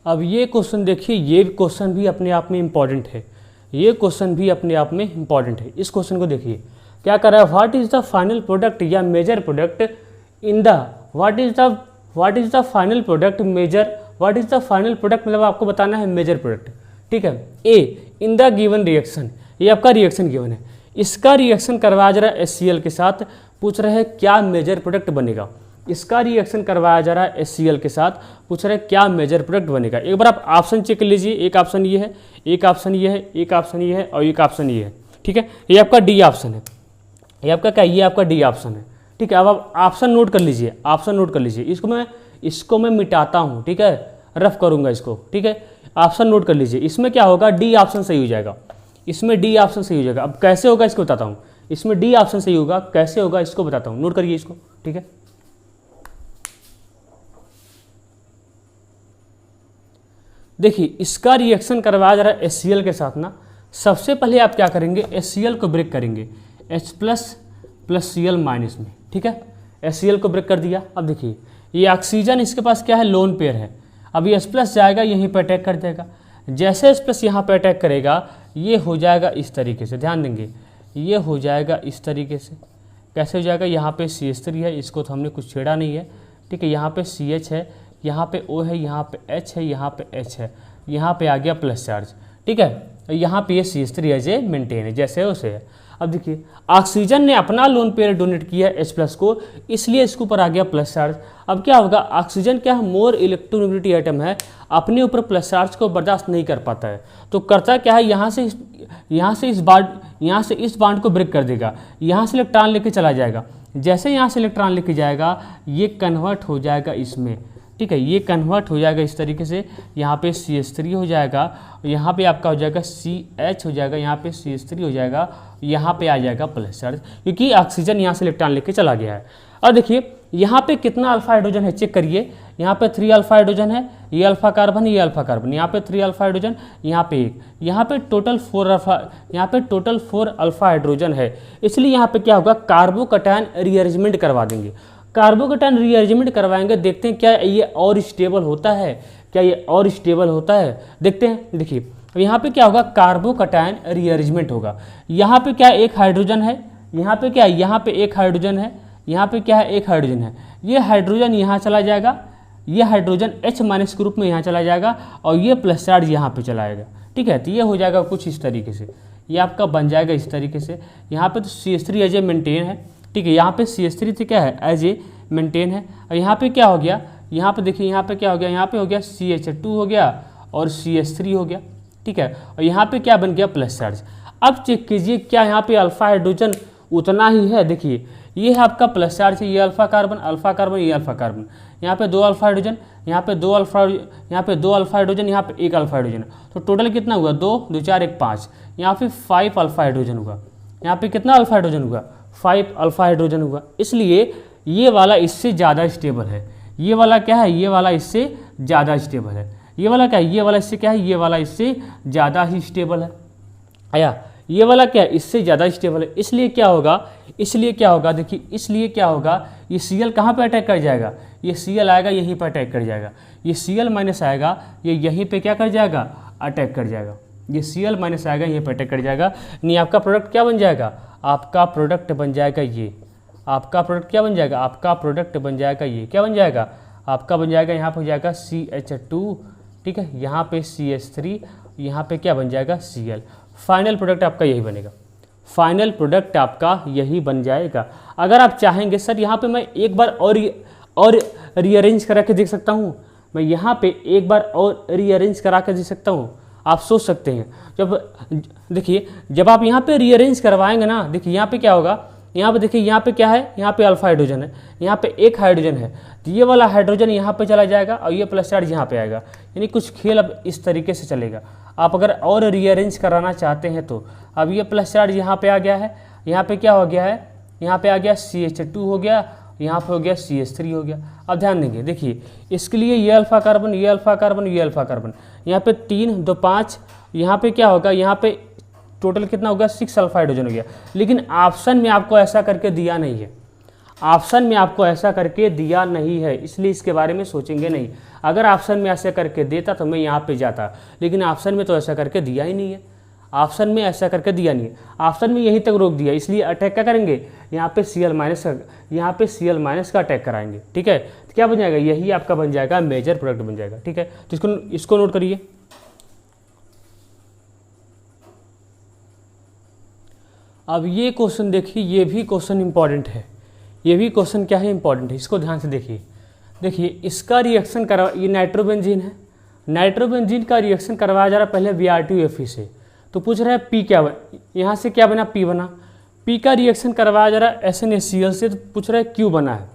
Speaker 1: अब ये क्वेश्चन देखिए, ये क्वेश्चन भी अपने आप में इम्पॉर्टेंट है, ये क्वेश्चन भी अपने आप में इम्पॉर्टेंट है। इस क्वेश्चन को देखिए क्या कर रहा है, what is the final product या major product in the, what is the final product major, what is the final product मतलब आपको बताना है मेजर प्रोडक्ट, ठीक है। A in the given reaction, ये आपका रिएक्शन गिवन है, इसका रिएक्शन करवाया जा रहा है HCl के साथ, पूछ रहे हैं क्या मेजर प्रोडक्ट बनेगा। इसका रिएक्शन करवाया जा रहा है HCl के साथ, पूछ रहे हैं क्या मेजर प्रोडक्ट बनेगा। एक बार आप ऑप्शन चेक कर लीजिए, एक ऑप्शन ये है, एक ऑप्शन ये है, एक ऑप्शन ये है और एक ऑप्शन ये है, ठीक है। ये आपका डी ऑप्शन है, ये आपका क्या, ये आपका डी ऑप्शन है, ठीक है। अब आप ऑप्शन नोट कर लीजिए, ऑप्शन नोट कर लीजिए। इसको मैं मिटाता हूँ, ठीक है, रफ करूँगा इसको, ठीक है। ऑप्शन नोट कर लीजिए, इसमें क्या होगा, डी ऑप्शन सही हो जाएगा, इसमें डी ऑप्शन सही हो जाएगा। अब कैसे होगा इसको बताता हूँ, इसमें डी ऑप्शन सही होगा, कैसे होगा इसको बताता हूँ, नोट करिए इसको, ठीक है। देखिए इसका रिएक्शन करवाया जा रहा है HCl के साथ ना, सबसे पहले आप क्या करेंगे, HCl को ब्रेक करेंगे H प्लस Cl माइनस में, ठीक है। HCl को ब्रेक कर दिया। अब देखिए ये ऑक्सीजन इसके पास क्या है, लोन पेयर है। अब ये H प्लस जाएगा यहीं पर अटैक कर देगा, जैसे H प्लस यहाँ पर अटैक करेगा ये हो जाएगा इस तरीके से, ध्यान देंगे, ये हो जाएगा इस तरीके से। कैसे हो जाएगा, यहाँ पे CH3 है, इसको तो हमने कुछ छेड़ा नहीं है, ठीक है। यहाँ पे CH है, यहाँ पे O है, यहाँ पे H है, यहाँ पे H है, यहाँ पे आ गया प्लस चार्ज, ठीक है। यहाँ पे ये CH3 एज ए मेंटेन है, जैसे है वैसे है। अब देखिए ऑक्सीजन ने अपना लोन पेयर डोनेट किया है H प्लस को, इसलिए इसके ऊपर आ गया प्लस चार्ज। अब क्या होगा, ऑक्सीजन क्या है, मोर इलेक्ट्रोनेगेटिविटी आइटम है, अपने ऊपर प्लस चार्ज को बर्दाश्त नहीं कर पाता है, तो करता क्या है, यहाँ से इस बाड को ब्रेक कर देगा, यहाँ से इलेक्ट्रॉन लेके चला जाएगा। जैसे यहाँ से इलेक्ट्रॉन लेके जाएगा ये कन्वर्ट हो जाएगा इसमें, ठीक है, ये कन्वर्ट हो जाएगा इस तरीके से, यहाँ पे CH3 हो जाएगा, यहाँ पे आपका हो जाएगा CH हो जाएगा, यहाँ पे CH3 हो जाएगा, यहाँ पे आ जाएगा प्लस चार्ज, क्योंकि ऑक्सीजन यहाँ से इलेक्ट्रॉन लेके चला गया है। और देखिए यहाँ पे कितना अल्फा हाइड्रोजन है, चेक करिए, यहाँ पे 3 अल्फा हाइड्रोजन है, ये अल्फा कार्बन, ये अल्फा कार्बन, यहाँ पे 3 अल्फा हाइड्रोजन, यहाँ पे 1, यहाँ पे टोटल 4 अल्फा हाइड्रोजन है। इसलिए यहाँ पे क्या होगा, कार्बोकैटायन रीअरेंजमेंट करवा देंगे, कार्बोकैटायन रीअरेंजमेंट करवाएंगे, देखते हैं क्या ये और स्टेबल होता है, क्या ये और स्टेबल होता है, देखते हैं। देखिए अब यहाँ पे क्या होगा, कार्बोकैटायन रीअरेंजमेंट होगा। यहाँ पे क्या एक हाइड्रोजन है, यहाँ पे क्या है, यहाँ पे एक हाइड्रोजन है, यहाँ पे क्या है, एक हाइड्रोजन है। ये हाइड्रोजन यहाँ चला जाएगा, ये हाइड्रोजन H- ग्रुप में यहाँ चला जाएगा और ये प्लस चार्ज यहाँ पे चला जाएगा। ठीक है, तो ये हो जाएगा कुछ इस तरीके से, ये आपका बन जाएगा इस तरीके से। यहाँ पे तो CH3 एज ए मेंटेन है। ठीक है, यहाँ पे CH3 से क्या है, एज ए मेंटेन है। और यहाँ पे क्या हो गया, यहाँ पे देखिए, यहाँ पे क्या हो गया, यहाँ पे हो गया CH2 हो गया और CH3 हो गया। ठीक है, और यहाँ पे क्या बन गया, प्लस चार्ज। अब चेक कीजिए क्या यहाँ पे अल्फा हाइड्रोजन उतना ही है। देखिए ये है आपका प्लस चार्ज है, ये अल्फा कार्बन, ये अल्फा कार्बन, यहाँ पे 2 अल्फा हाइड्रोजन, यहाँ पे 2 अल्फा, यहाँ पे 2 अल्फा हाइड्रोजन, यहाँ पे 1 अल्फा हाइड्रोजन। तो टोटल कितना हुआ, 2 2 4 1 5, यहाँ पे 5 अल्फा हाइड्रोजन हुआ। यहाँ पे कितना अल्फा हाइड्रोजन हुआ, 5 अल्फा हाइड्रोजन हुआ। इसलिए ये वाला इससे ज़्यादा स्टेबल है। ये वाला क्या है, ये वाला इससे ज़्यादा स्टेबल है। ये वाला क्या है, ये वाला इससे क्या है, ये वाला इससे ज़्यादा ही स्टेबल है। आया, ये वाला क्या है, इससे ज़्यादा स्टेबल है। इसलिए क्या होगा, देखिए इसलिए क्या होगा, ये Cl कहाँ पे अटैक कर जाएगा, ये Cl आएगा यहीं पर अटैक कर जाएगा। ये Cl माइनस आएगा, ये यहीं पे क्या कर जाएगा, अटैक कर जाएगा। ये Cl माइनस आएगा, यहीं पर अटैक कर जाएगा। नहीं, आपका प्रोडक्ट क्या बन जाएगा, आपका प्रोडक्ट बन जाएगा ये, आपका प्रोडक्ट क्या बन जाएगा, आपका प्रोडक्ट बन जाएगा ये, क्या बन जाएगा, आपका बन जाएगा, यहाँ पर हो जाएगा CH2। ठीक है, यहाँ पे CH3, यहाँ पे क्या बन जाएगा, Cl। फाइनल प्रोडक्ट आपका यही बनेगा, फाइनल प्रोडक्ट आपका यही बन जाएगा। अगर आप चाहेंगे सर यहाँ पे मैं एक बार और रीअरेंज करा के देख सकता हूँ, मैं यहाँ पे एक बार और रीअरेंज करा के देख सकता हूँ, आप सोच सकते हैं। जब देखिए, जब आप यहाँ पे रीअरेंज करवाएंगे ना, देखिए यहाँ पे क्या होगा, यहाँ पे देखिए, यहाँ पे क्या है, यहाँ पे अल्फा हाइड्रोजन है, यहाँ पे एक हाइड्रोजन है, तो ये वाला हाइड्रोजन यहाँ पे चला जाएगा और ये प्लस चार्ज यहाँ पे आएगा। यानी कुछ खेल अब इस तरीके से चलेगा। आप अगर और रीअरेंज कराना चाहते हैं तो अब ये प्लस चार्ज यहाँ पे आ गया है, यहाँ पे क्या हो गया है, यहाँ पे आ गया CH2 हो गया, यहाँ पे हो गया CH3 हो गया। अब ध्यान देंगे, देखिए इसके लिए ये अल्फा कार्बन, ये अल्फा कार्बन, ये अल्फा कार्बन, यहाँ पे 3 2 5, यहाँ पे क्या होगा, यहाँ पे टोटल कितना होगा, 6 अल्फा हाइड्रोजन हो गया। लेकिन ऑप्शन में आपको ऐसा करके दिया नहीं है, ऑप्शन में आपको ऐसा करके दिया नहीं है, इसलिए इसके बारे में सोचेंगे नहीं। अगर ऑप्शन में ऐसा करके देता तो मैं यहाँ पे जाता, लेकिन ऑप्शन में तो ऐसा करके दिया ही नहीं है, ऑप्शन में ऐसा करके दिया नहीं है, ऑप्शन में यहीं तक रोक दिया। इसलिए अटैक क्या करेंगे, यहाँ पे Cl माइनस, यहाँ पे Cl माइनस का अटैक कराएंगे। ठीक है, तो क्या बन जाएगा, यही आपका बन जाएगा मेजर प्रोडक्ट बन जाएगा। ठीक है, तो इसको नोट करिए। अब ये क्वेश्चन देखिए, ये भी क्वेश्चन इंपॉर्टेंट है, ये भी क्वेश्चन क्या है, इंपॉर्टेंट है। इसको ध्यान से देखिए। देखिए इसका रिएक्शन करवा, ये नाइट्रोबेंजीन है, नाइट्रोबेंजीन का रिएक्शन करवाया जा रहा है पहले Br2Fe से। तो पूछ रहा है पी क्या बना, यहाँ से क्या बना, पी बना। पी का रिएक्शन करवाया जा रहा है SnHCl से, तो पूछ रहा है क्यू बना है।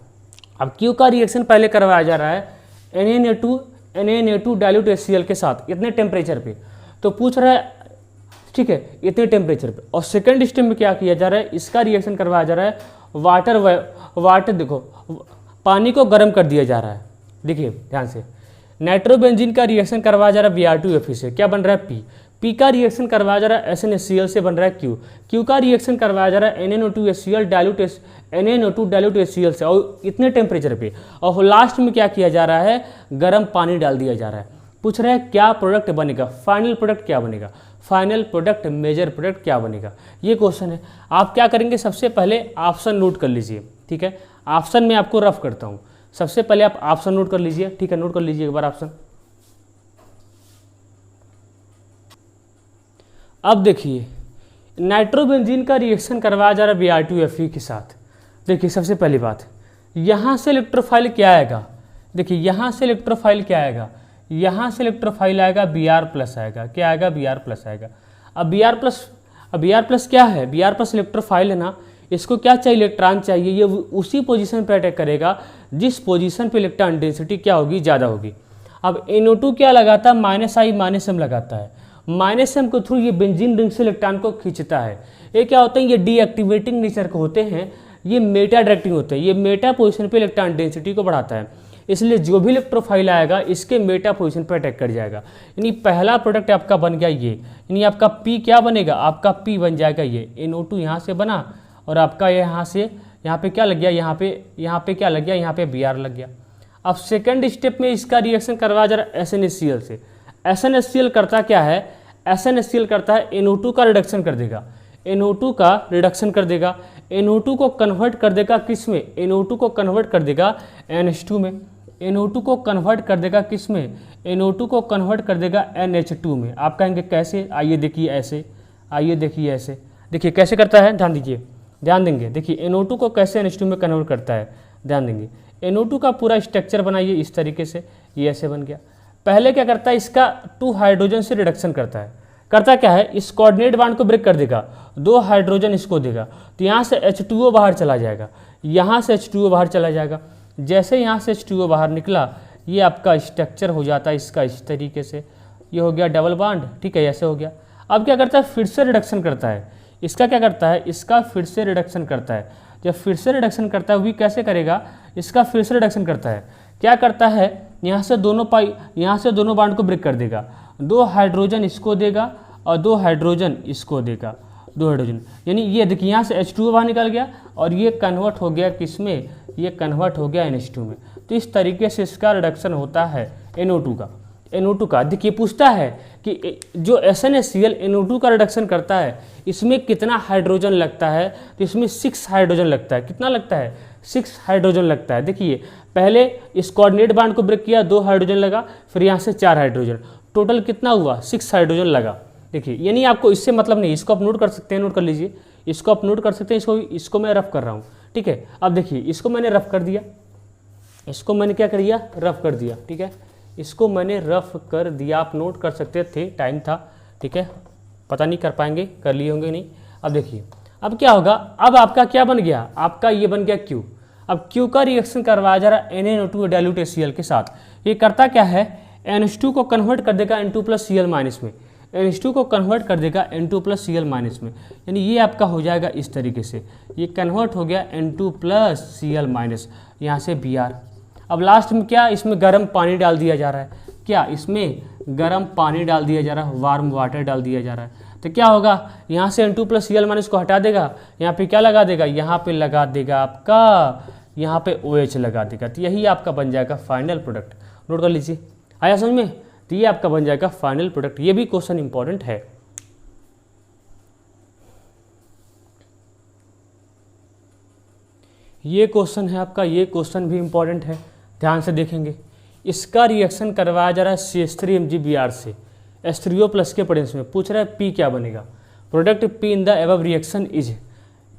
Speaker 1: अब क्यू का रिएक्शन पहले करवाया जा रहा है Na2 डाइल्यूट HCl के साथ इतने टेम्परेचर पे, तो पूछ रहा है ठीक है इतने टेम्परेचर पे। और सेकंड स्टेप में क्या किया जा रहा है, इसका रिएक्शन करवाया जा रहा है वाटर देखो पानी को गर्म कर दिया जा रहा है। देखिए ध्यान से, नाइट्रोबेंजीन का रिएक्शन करवाया जा रहा है Br2Fe से, क्या बन रहा है पी। पी का रिएक्शन करवाया जा रहा है SnHCl से, बन रहा है क्यू। क्यू का रिएक्शन करवाया जा रहा है NaNO2 डाइल्यूट HCl से, और इतने टेम्परेचर पे। और लास्ट में क्या किया जा रहा है, गर्म पानी डाल दिया जा रहा है। पूछ रहा है क्या प्रोडक्ट बनेगा, फाइनल प्रोडक्ट क्या बनेगा, फाइनल प्रोडक्ट मेजर प्रोडक्ट क्या बनेगा, ये क्वेश्चन है। आप क्या करेंगे, सबसे पहले ऑप्शन नोट कर लीजिए। ठीक है, ऑप्शन में आपको रफ करता हूँ, सबसे पहले आप ऑप्शन नोट कर लीजिए। ठीक है, नोट कर लीजिए एक बार ऑप्शन। अब देखिए नाइट्रोबेंजीन का रिएक्शन करवाया जा रहा है Br2Fe के साथ। देखिए सबसे पहली बात, यहाँ से इलेक्ट्रोफाइल क्या आएगा, देखिए यहाँ से इलेक्ट्रोफाइल क्या आएगा, यहाँ से इलेक्ट्रोफाइल आएगा Br+ आएगा, क्या आएगा, Br+ आएगा। अब Br+ क्या है, Br+ इलेक्ट्रोफाइल है ना, इसको क्या चाहिए, इलेक्ट्रॉन चाहिए। ये उसी पोजीशन पे अटैक करेगा जिस पोजीशन पे इलेक्ट्रॉन डेंसिटी क्या होगी, ज़्यादा होगी। अब NO2 क्या लगाता है, -I-M लगाता है। -M के थ्रू ये बेंजीन रिंग से इलेक्ट्रॉन को खींचता है। ये क्या होते हैं, ये डीएक्टिवेटिंग नेचर के होते हैं, ये मेटा डायरेक्टिंग होते हैं। ये मेटा पोजीशन पे इलेक्ट्रॉन डेंसिटी को बढ़ाता है, इसलिए जो भी इलेक्ट्रोफाइल आएगा इसके मेटा पोजीशन पर अटैक कर जाएगा। यानी पहला प्रोडक्ट आपका बन गया ये, यानी आपका पी क्या बनेगा, आपका पी बन जाएगा ये। NO2 यहाँ से बना और आपका यहाँ से यहाँ पे क्या लग गया, यहाँ पे क्या लग गया, यहाँ पे Br लग गया। अब सेकंड स्टेप में इसका रिएक्शन करवाया जा रहा है SnHCl से। SnHCl करता क्या है, SnHCl करता है NO2 का रिडक्शन कर देगा, NO2 का रिडक्शन कर देगा, NO2 को कन्वर्ट कर देगा किस में, NO2 को कन्वर्ट कर देगा NH2 में, NO2 को कन्वर्ट कर देगा किस में, NO2 को कन्वर्ट कर देगा NH2 में। आप कहेंगे कैसे, आइए देखिए ऐसे, आइए देखिए ऐसे, देखिए कैसे करता है, ध्यान दीजिए, ध्यान देंगे, देखिए NO2 को कैसे NH2 में कन्वर्ट करता है, ध्यान देंगे। NO2 का पूरा स्ट्रक्चर बनाइए इस तरीके से, ये ऐसे बन गया। पहले क्या करता है, इसका 2 हाइड्रोजन से रिडक्शन करता है, करता क्या है, इस कोऑर्डिनेट बांड को ब्रेक कर देगा, 2 हाइड्रोजन इसको देगा, तो यहाँ से H2O बाहर चला जाएगा, यहाँ से H2O बाहर चला जाएगा। जैसे यहाँ से H2O बाहर निकला, ये आपका स्ट्रक्चर हो जाता है इसका इस तरीके से, ये हो गया डबल बांड, ठीक है, ऐसे हो गया। अब क्या करता है, फिर से रिडक्शन करता है, इसका क्या करता है, इसका फिर से रिडक्शन करता है। जब फिर से रिडक्शन करता है, वो कैसे करेगा, इसका फिर से रिडक्शन करता है, क्या करता है, यहाँ से दोनों बांड को ब्रेक कर देगा, 2 हाइड्रोजन इसको देगा और 2 हाइड्रोजन इसको देगा, 2 हाइड्रोजन, यानी ये देखिए यहाँ से H2O बाहर निकल गया और ये कन्वर्ट हो गया किस में, ये कन्वर्ट हो गया NH2 में। तो इस तरीके से इसका रिडक्शन होता है NO2 का। देखिए पूछता है कि जो SnHCl NO2 का रिडक्शन करता है, इसमें कितना हाइड्रोजन लगता है, तो इसमें 6 हाइड्रोजन लगता है। कितना लगता है, 6 हाइड्रोजन लगता है। देखिए पहले इस कोऑर्डिनेट बांड को ब्रेक किया, 2 हाइड्रोजन लगा, फिर यहाँ से 4 हाइड्रोजन, टोटल कितना हुआ, 6 हाइड्रोजन लगा। देखिए यानी आपको इससे मतलब नहीं, इसको आप नोट कर सकते हैं, नोट कर लीजिए, इसको आप नोट कर सकते हैं, इसको मैं रफ कर रहा हूँ, ठीक है। अब देखिए इसको मैंने रफ कर दिया, इसको मैंने क्या कर दिया, रफ कर दिया, ठीक है, इसको मैंने रफ कर दिया, आप नोट कर सकते थे, टाइम था, ठीक है, पता नहीं कर पाएंगे, कर लिए होंगे नहीं। अब देखिए अब क्या होगा, अब आपका क्या बन गया, आपका ये बन गया Q। अब Q का रिएक्शन करवाया जा रहा है NaNO2 डाइल्यूट HCl के साथ। ये करता क्या है, NH2 को कन्वर्ट कर देगा N2+Cl- में, NH2 को कन्वर्ट कर देगा N2+Cl- में, यानी ये आपका हो जाएगा इस तरीके से, ये कन्वर्ट हो गया N2+Cl-, यहाँ से Br। अब लास्ट में क्या, इसमें गर्म पानी डाल दिया जा रहा है, क्या इसमें गर्म पानी डाल दिया जा रहा है, वार्म वाटर डाल दिया जा रहा है। तो क्या होगा, यहाँ से N2+Cl- को हटा देगा, यहाँ पे क्या लगा देगा, यहाँ पे लगा देगा आपका, यहाँ पे OH लगा देगा। तो यही आपका बन जाएगा फाइनल प्रोडक्ट। नोट कर लीजिए, आया समझ में, तो ये आपका बन जाएगा फाइनल प्रोडक्ट। ये भी क्वेश्चन इंपॉर्टेंट है। ये क्वेश्चन है आपका, ये क्वेश्चन भी इंपॉर्टेंट है, ध्यान से देखेंगे। इसका रिएक्शन करवाया जा रहा है CH3MgBr से H3O+ के प्रेजेंस में। पूछ रहा है P क्या बनेगा, product P in the above reaction is.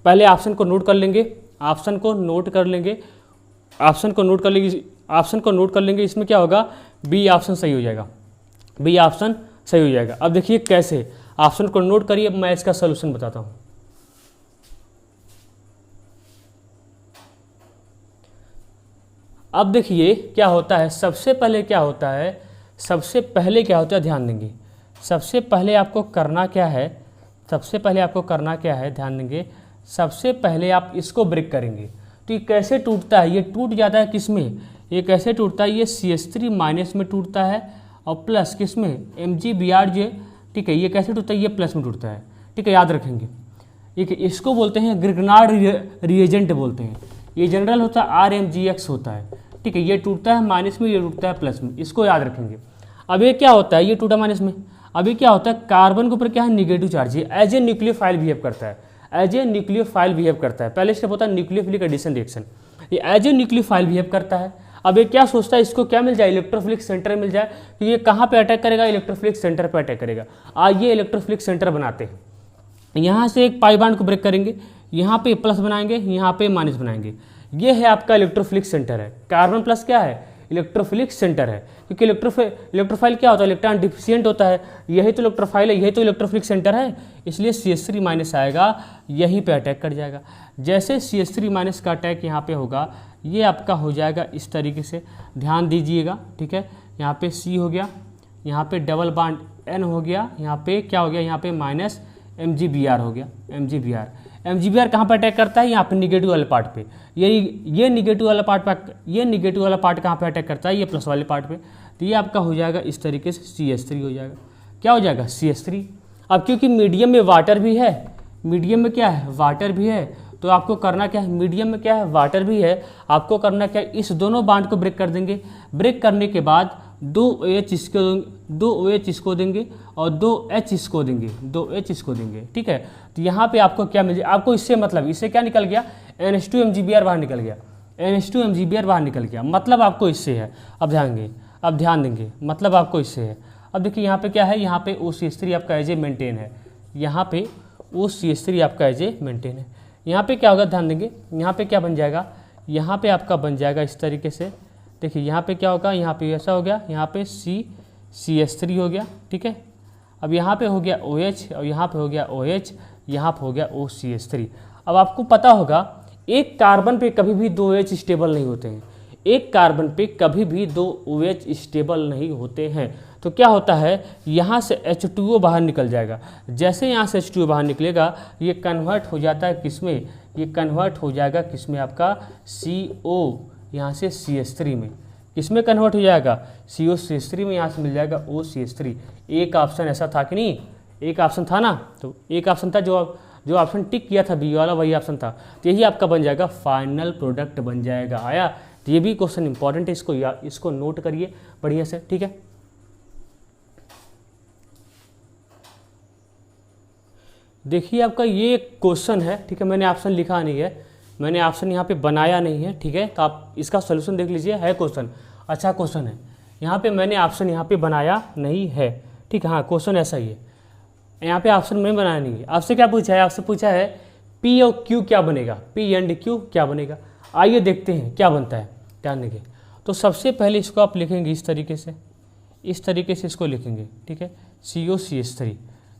Speaker 1: पहले ऑप्शन को नोट कर लेंगे, ऑप्शन को नोट कर लेंगे, ऑप्शन को नोट कर लेंगे, ऑप्शन को नोट कर लेंगे। इसमें क्या होगा, बी ऑप्शन सही हो जाएगा, बी ऑप्शन सही हो जाएगा। अब देखिए कैसे, ऑप्शन को नोट करिए, अब मैं इसका सोल्यूशन बताता हूँ। अब देखिए क्या होता है, सबसे पहले क्या होता है, सबसे पहले क्या होता है, ध्यान देंगे। सबसे पहले आपको करना क्या है, सबसे पहले आपको करना क्या है, ध्यान देंगे। सबसे पहले आप इसको ब्रेक करेंगे, तो ये कैसे टूटता है, ये टूट जाता है किस में, ये कैसे टूटता है, ये CH3- में टूटता है और प्लस किस में, MgBr, ठीक है। ये कैसे टूटता है, ये प्लस में टूटता है, ठीक है, याद रखेंगे। ठीक है, इसको बोलते हैं ग्रिग्नार्ड रिएजेंट बोलते हैं। ये जनरल होता है RMgX होता है, ठीक है। ये टूटता है माइनस में, ये टूटता है प्लस में, इसको याद रखेंगे। अब ये क्या होता है, ये टूटा माइनस में, अभी क्या होता है, कार्बन के ऊपर क्या है, निगेटिव चार्ज, ये एज ए न्यूक्लियोफाइल बिहेव करता है, एज ए न्यूक्लियोफाइल बिहेव करता है। पहले स्टेप होता है न्यूक्लियोफिलिक एडिशन रिएक्शन, ये एज ए न्यूक्लियोफाइल बिहेव करता है। अब ये क्या सोचता है, इसको क्या मिल जाए, इलेक्ट्रोफिलिक सेंटर मिल जाए, तो ये कहाँ पे अटैक करेगा, इलेक्ट्रोफिलिक सेंटर पे अटैक करेगा। आइए इलेक्ट्रोफिलिक सेंटर बनाते हैं। यहाँ से एक पाई बॉन्ड को ब्रेक करेंगे, यहाँ पे प्लस बनाएंगे, यहाँ पे माइनस बनाएंगे। ये है आपका इलेक्ट्रोफिलिक सेंटर है। कार्बन प्लस क्या है, इलेक्ट्रोफिलिक सेंटर है, क्योंकि इलेक्ट्रोफाइल क्या होता है, इलेक्ट्रॉन डिफिशिएंट होता है। यही तो इलेक्ट्रोफाइल है, यही तो इलेक्ट्रोफिलिक सेंटर है, इसलिए CH3- आएगा, यहीं पे अटैक कर जाएगा। जैसे CH3- का अटैक यहाँ पे होगा, ये आपका हो जाएगा इस तरीके से, ध्यान दीजिएगा, ठीक है। यहाँ पे C हो गया, यहाँ पे डबल बॉन्ड N हो गया, यहाँ पे क्या हो गया, यहाँ पे माइनस MgBr हो गया, MgBr कहाँ पर अटैक करता है, यहाँ पे निगेटिव वाले पार्ट पे। ये निगेटिव वाला पार्ट पे, ये निगेटिव वाला पार्ट कहाँ पे अटैक करता है, ये प्लस वाले पार्ट पे। तो ये आपका हो जाएगा इस तरीके से, CH3 हो जाएगा। क्या हो जाएगा, CH3। अब क्योंकि मीडियम में वाटर भी है, मीडियम में क्या है, वाटर भी है, तो आपको करना क्या है, मीडियम में क्या है, वाटर भी है, आपको करना क्या है, इस दोनों बॉन्ड को ब्रेक कर देंगे। ब्रेक करने के बाद दो OH इसको देंगे, 2 OH इसको देंगे और 2 H इसको देंगे, 2 H इसको देंगे, ठीक है। तो यहाँ पे आपको क्या मिल जाए, आपको इससे मतलब इससे क्या निकल गया, NH2 MgBr बाहर निकल गया, NH2 MgBr बाहर निकल गया, मतलब आपको इससे है। अब ध्यान देंगे मतलब आपको इससे है। अब देखिए यहाँ पे क्या है, यहाँ पे OCH3 आपका एज ए मेंटेन है, यहाँ पे OCH3 आपका एज ए मेंटेन है। यहाँ पे क्या होगा, ध्यान देंगे, यहाँ पे क्या बन जाएगा, यहाँ पे आपका बन जाएगा इस तरीके से। देखिए यहाँ पे क्या होगा, यहाँ पे ऐसा हो गया, यहाँ पे CH3 हो गया, ठीक है। अब यहाँ पे हो गया OH और यहाँ पे हो गया OH, यहाँ पे हो गया OCH3। अब आपको पता होगा एक कार्बन पे कभी भी 2 OH स्टेबल नहीं होते हैं, एक कार्बन पे कभी भी 2 OH स्टेबल नहीं होते हैं। तो क्या होता है, यहाँ से H2O बाहर निकल जाएगा। जैसे यहाँ से H2O बाहर निकलेगा, ये कन्वर्ट हो जाता है किसमें, ये कन्वर्ट हो जाएगा किसमें, आपका CO यहाँ से CH3 में। किसमें कन्वर्ट हो जाएगा, COCH3 में, यहाँ से मिल जाएगा OCH3। एक ऑप्शन ऐसा था कि नहीं, एक ऑप्शन था ना, तो एक ऑप्शन था जो ऑप्शन टिक किया था बी वाला, वही ऑप्शन था। तो यही आपका बन जाएगा फाइनल प्रोडक्ट बन जाएगा। आया, तो ये भी क्वेश्चन इंपॉर्टेंट है, इसको नोट करिए बढ़िया से, ठीक है। देखिए आपका ये क्वेश्चन है, ठीक है, मैंने ऑप्शन लिखा नहीं है, मैंने ऑप्शन यहाँ पे बनाया नहीं है, ठीक है। तो आप इसका सोल्यूशन देख लीजिए, है क्वेश्चन, अच्छा क्वेश्चन है। यहाँ पे मैंने ऑप्शन यहाँ पे बनाया नहीं है, ठीक है। हाँ, क्वेश्चन ऐसा ही है, यहाँ पे ऑप्शन मैंने बनाया नहीं है। आपसे क्या पूछा है, आपसे पूछा है P और Q क्या बनेगा, P एंड Q क्या बनेगा। आइए देखते हैं क्या बनता है, ध्यान देंगे। तो सबसे पहले इसको आप लिखेंगे इस तरीके से, इस तरीके से इसको लिखेंगे, ठीक है, COCH3,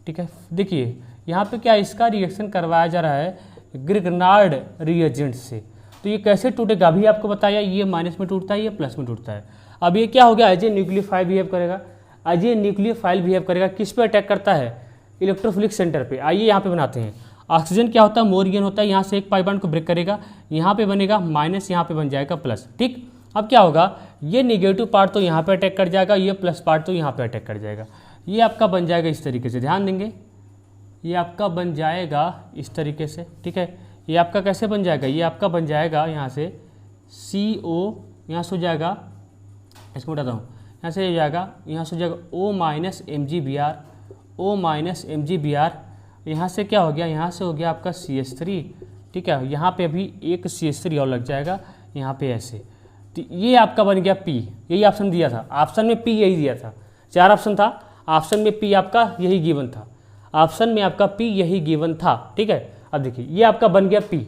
Speaker 1: ठीक है। देखिए यहाँ पे क्या इसका रिएक्शन करवाया जा रहा है ग्रिग्नार्ड रिएजेंट से। तो ये कैसे टूटेगा, अभी आपको बताया, ये माइनस में टूटता है, ये प्लस में टूटता है। अब ये क्या हो गया, एज ए न्यूक्लियोफाइल बिहेव करेगा, एज ए न्यूक्लियोफाइल बिहेव करेगा। किस पे अटैक करता है, इलेक्ट्रोफिलिक सेंटर पे। आइए यहाँ पे बनाते हैं। ऑक्सीजन क्या होता है, मोरियन होता है, यहाँ से एक पाई बॉन्ड को ब्रेक करेगा, यहाँ पे बनेगा माइनस, यहाँ पे बन जाएगा प्लस, ठीक। अब क्या होगा, ये निगेटिव पार्ट तो यहाँ पे अटैक कर जाएगा, ये प्लस पार्ट तो यहाँ पे अटैक कर जाएगा। ये आपका बन जाएगा इस तरीके से, ध्यान देंगे, ये आपका बन जाएगा इस तरीके से, ठीक है। ये आपका कैसे बन जाएगा, ये आपका बन जाएगा यहाँ से CO, यहाँ से हो जाएगा, इसको उठाता हूँ, यहाँ से हो जाएगा, यहाँ से हो जाएगा O minus MgBr, O minus MgBr। यहाँ से क्या हो गया, यहाँ से हो गया आपका CH3, ठीक है। यहाँ पे अभी एक CH3 और लग जाएगा, यहाँ पे ऐसे। तो ये आपका बन गया P, यही ऑप्शन दिया था, ऑप्शन में P यही दिया था, 4 ऑप्शन था, ऑप्शन में P आपका यही गिवन था, ऑप्शन में आपका P यही गिवन था, ठीक है। अब देखिए ये आपका बन गया P।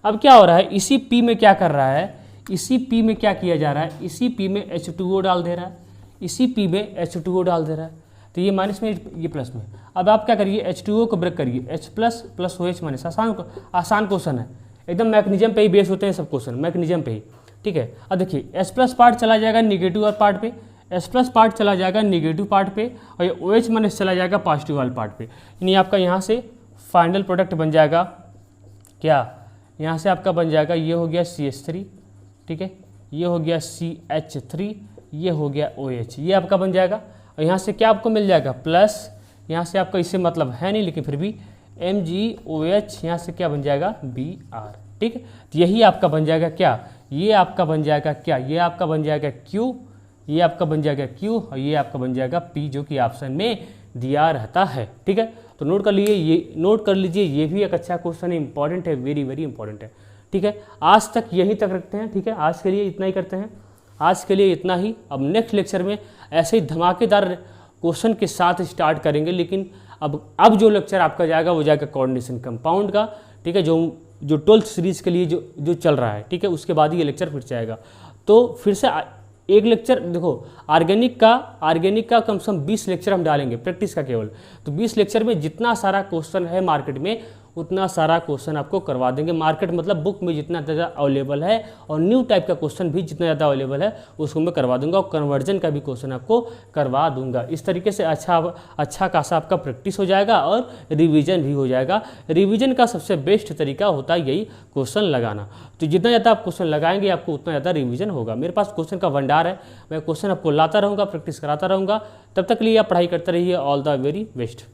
Speaker 1: अब क्या हो रहा है, इसी P में क्या कर रहा है, इसी P में क्या किया जा रहा है, इसी P में H2O डाल दे रहा है, इसी P में H2O डाल दे रहा है। तो ये माइनस में, ये प्लस में। अब आप क्या करिए, H2O को ब्रेक करिए, H plus plus OH minus. आसान क्वेश्चन है, एकदम मैकेनिज्म पे ही बेस होते हैं सब क्वेश्चन, मैकेनिज्म पे ही, ठीक है। अब देखिए H प्लस पार्ट चला जाएगा निगेटिव वाले पार्ट पे, H प्लस पार्ट चला जाएगा निगेटिव पार्ट पे, और ये OH माइनस चला जाएगा पॉजिटिव वाले पार्ट पे। यानी आपका यहाँ से फाइनल प्रोडक्ट बन जाएगा क्या, यहाँ से आपका बन जाएगा, ये हो गया CH3, ठीक है, ये हो गया CH3, ये हो गया OH, ये आपका बन जाएगा। और यहाँ से क्या आपको मिल जाएगा, प्लस, यहाँ से आपका इससे मतलब है नहीं लेकिन फिर भी MgOH, यहाँ से क्या बन जाएगा, Br, ठीक है। तो यही आपका बन जाएगा क्या, ये आपका बन जाएगा क्या, ये आपका बन जाएगा Q, ये आपका बन जाएगा Q, और ये आपका बन जाएगा P, जो कि ऑप्शन में दिया रहता है, ठीक है। तो नोट कर लीजिए, ये नोट कर लीजिए, ये भी एक अच्छा क्वेश्चन है, इंपॉर्टेंट है, वेरी वेरी इंपॉर्टेंट है, ठीक है। आज तक यहीं तक रखते हैं, ठीक है, आज के लिए इतना ही करते हैं, आज के लिए इतना ही। अब नेक्स्ट लेक्चर में ऐसे ही धमाकेदार क्वेश्चन के साथ स्टार्ट करेंगे, लेकिन अब जो लेक्चर आपका जाएगा वो जाएगा कोऑर्डिनेशन कंपाउंड का, ठीक है, जो 12th सीरीज़ के लिए जो चल रहा है, ठीक है। उसके बाद ही ये लेक्चर फिर से आएगा। तो फिर से एक लेक्चर देखो, ऑर्गेनिक का कम से कम 20 लेक्चर हम डालेंगे प्रैक्टिस का केवल। तो 20 लेक्चर में जितना सारा क्वेश्चन है मार्केट में, उतना सारा क्वेश्चन आपको करवा देंगे। मार्केट मतलब बुक में जितना ज़्यादा अवेलेबल है, और न्यू टाइप का क्वेश्चन भी जितना ज़्यादा अवेलेबल है उसको मैं करवा दूंगा, और कन्वर्जन का भी क्वेश्चन आपको करवा दूंगा। इस तरीके से अच्छा खासा आपका प्रैक्टिस हो जाएगा और रिवीजन भी हो जाएगा। रिवीजन का सबसे बेस्ट तरीका होता है यही क्वेश्चन लगाना। तो जितना ज़्यादा आप क्वेश्चन लगाएंगे आपको उतना ज़्यादा रिवीजन होगा। मेरे पास क्वेश्चन का भंडार है, मैं क्वेश्चन आपको लाता रहूँगा, प्रैक्टिस कराता रहूँगा। तब तक के लिए आप पढ़ाई करते रहिए। All the very best.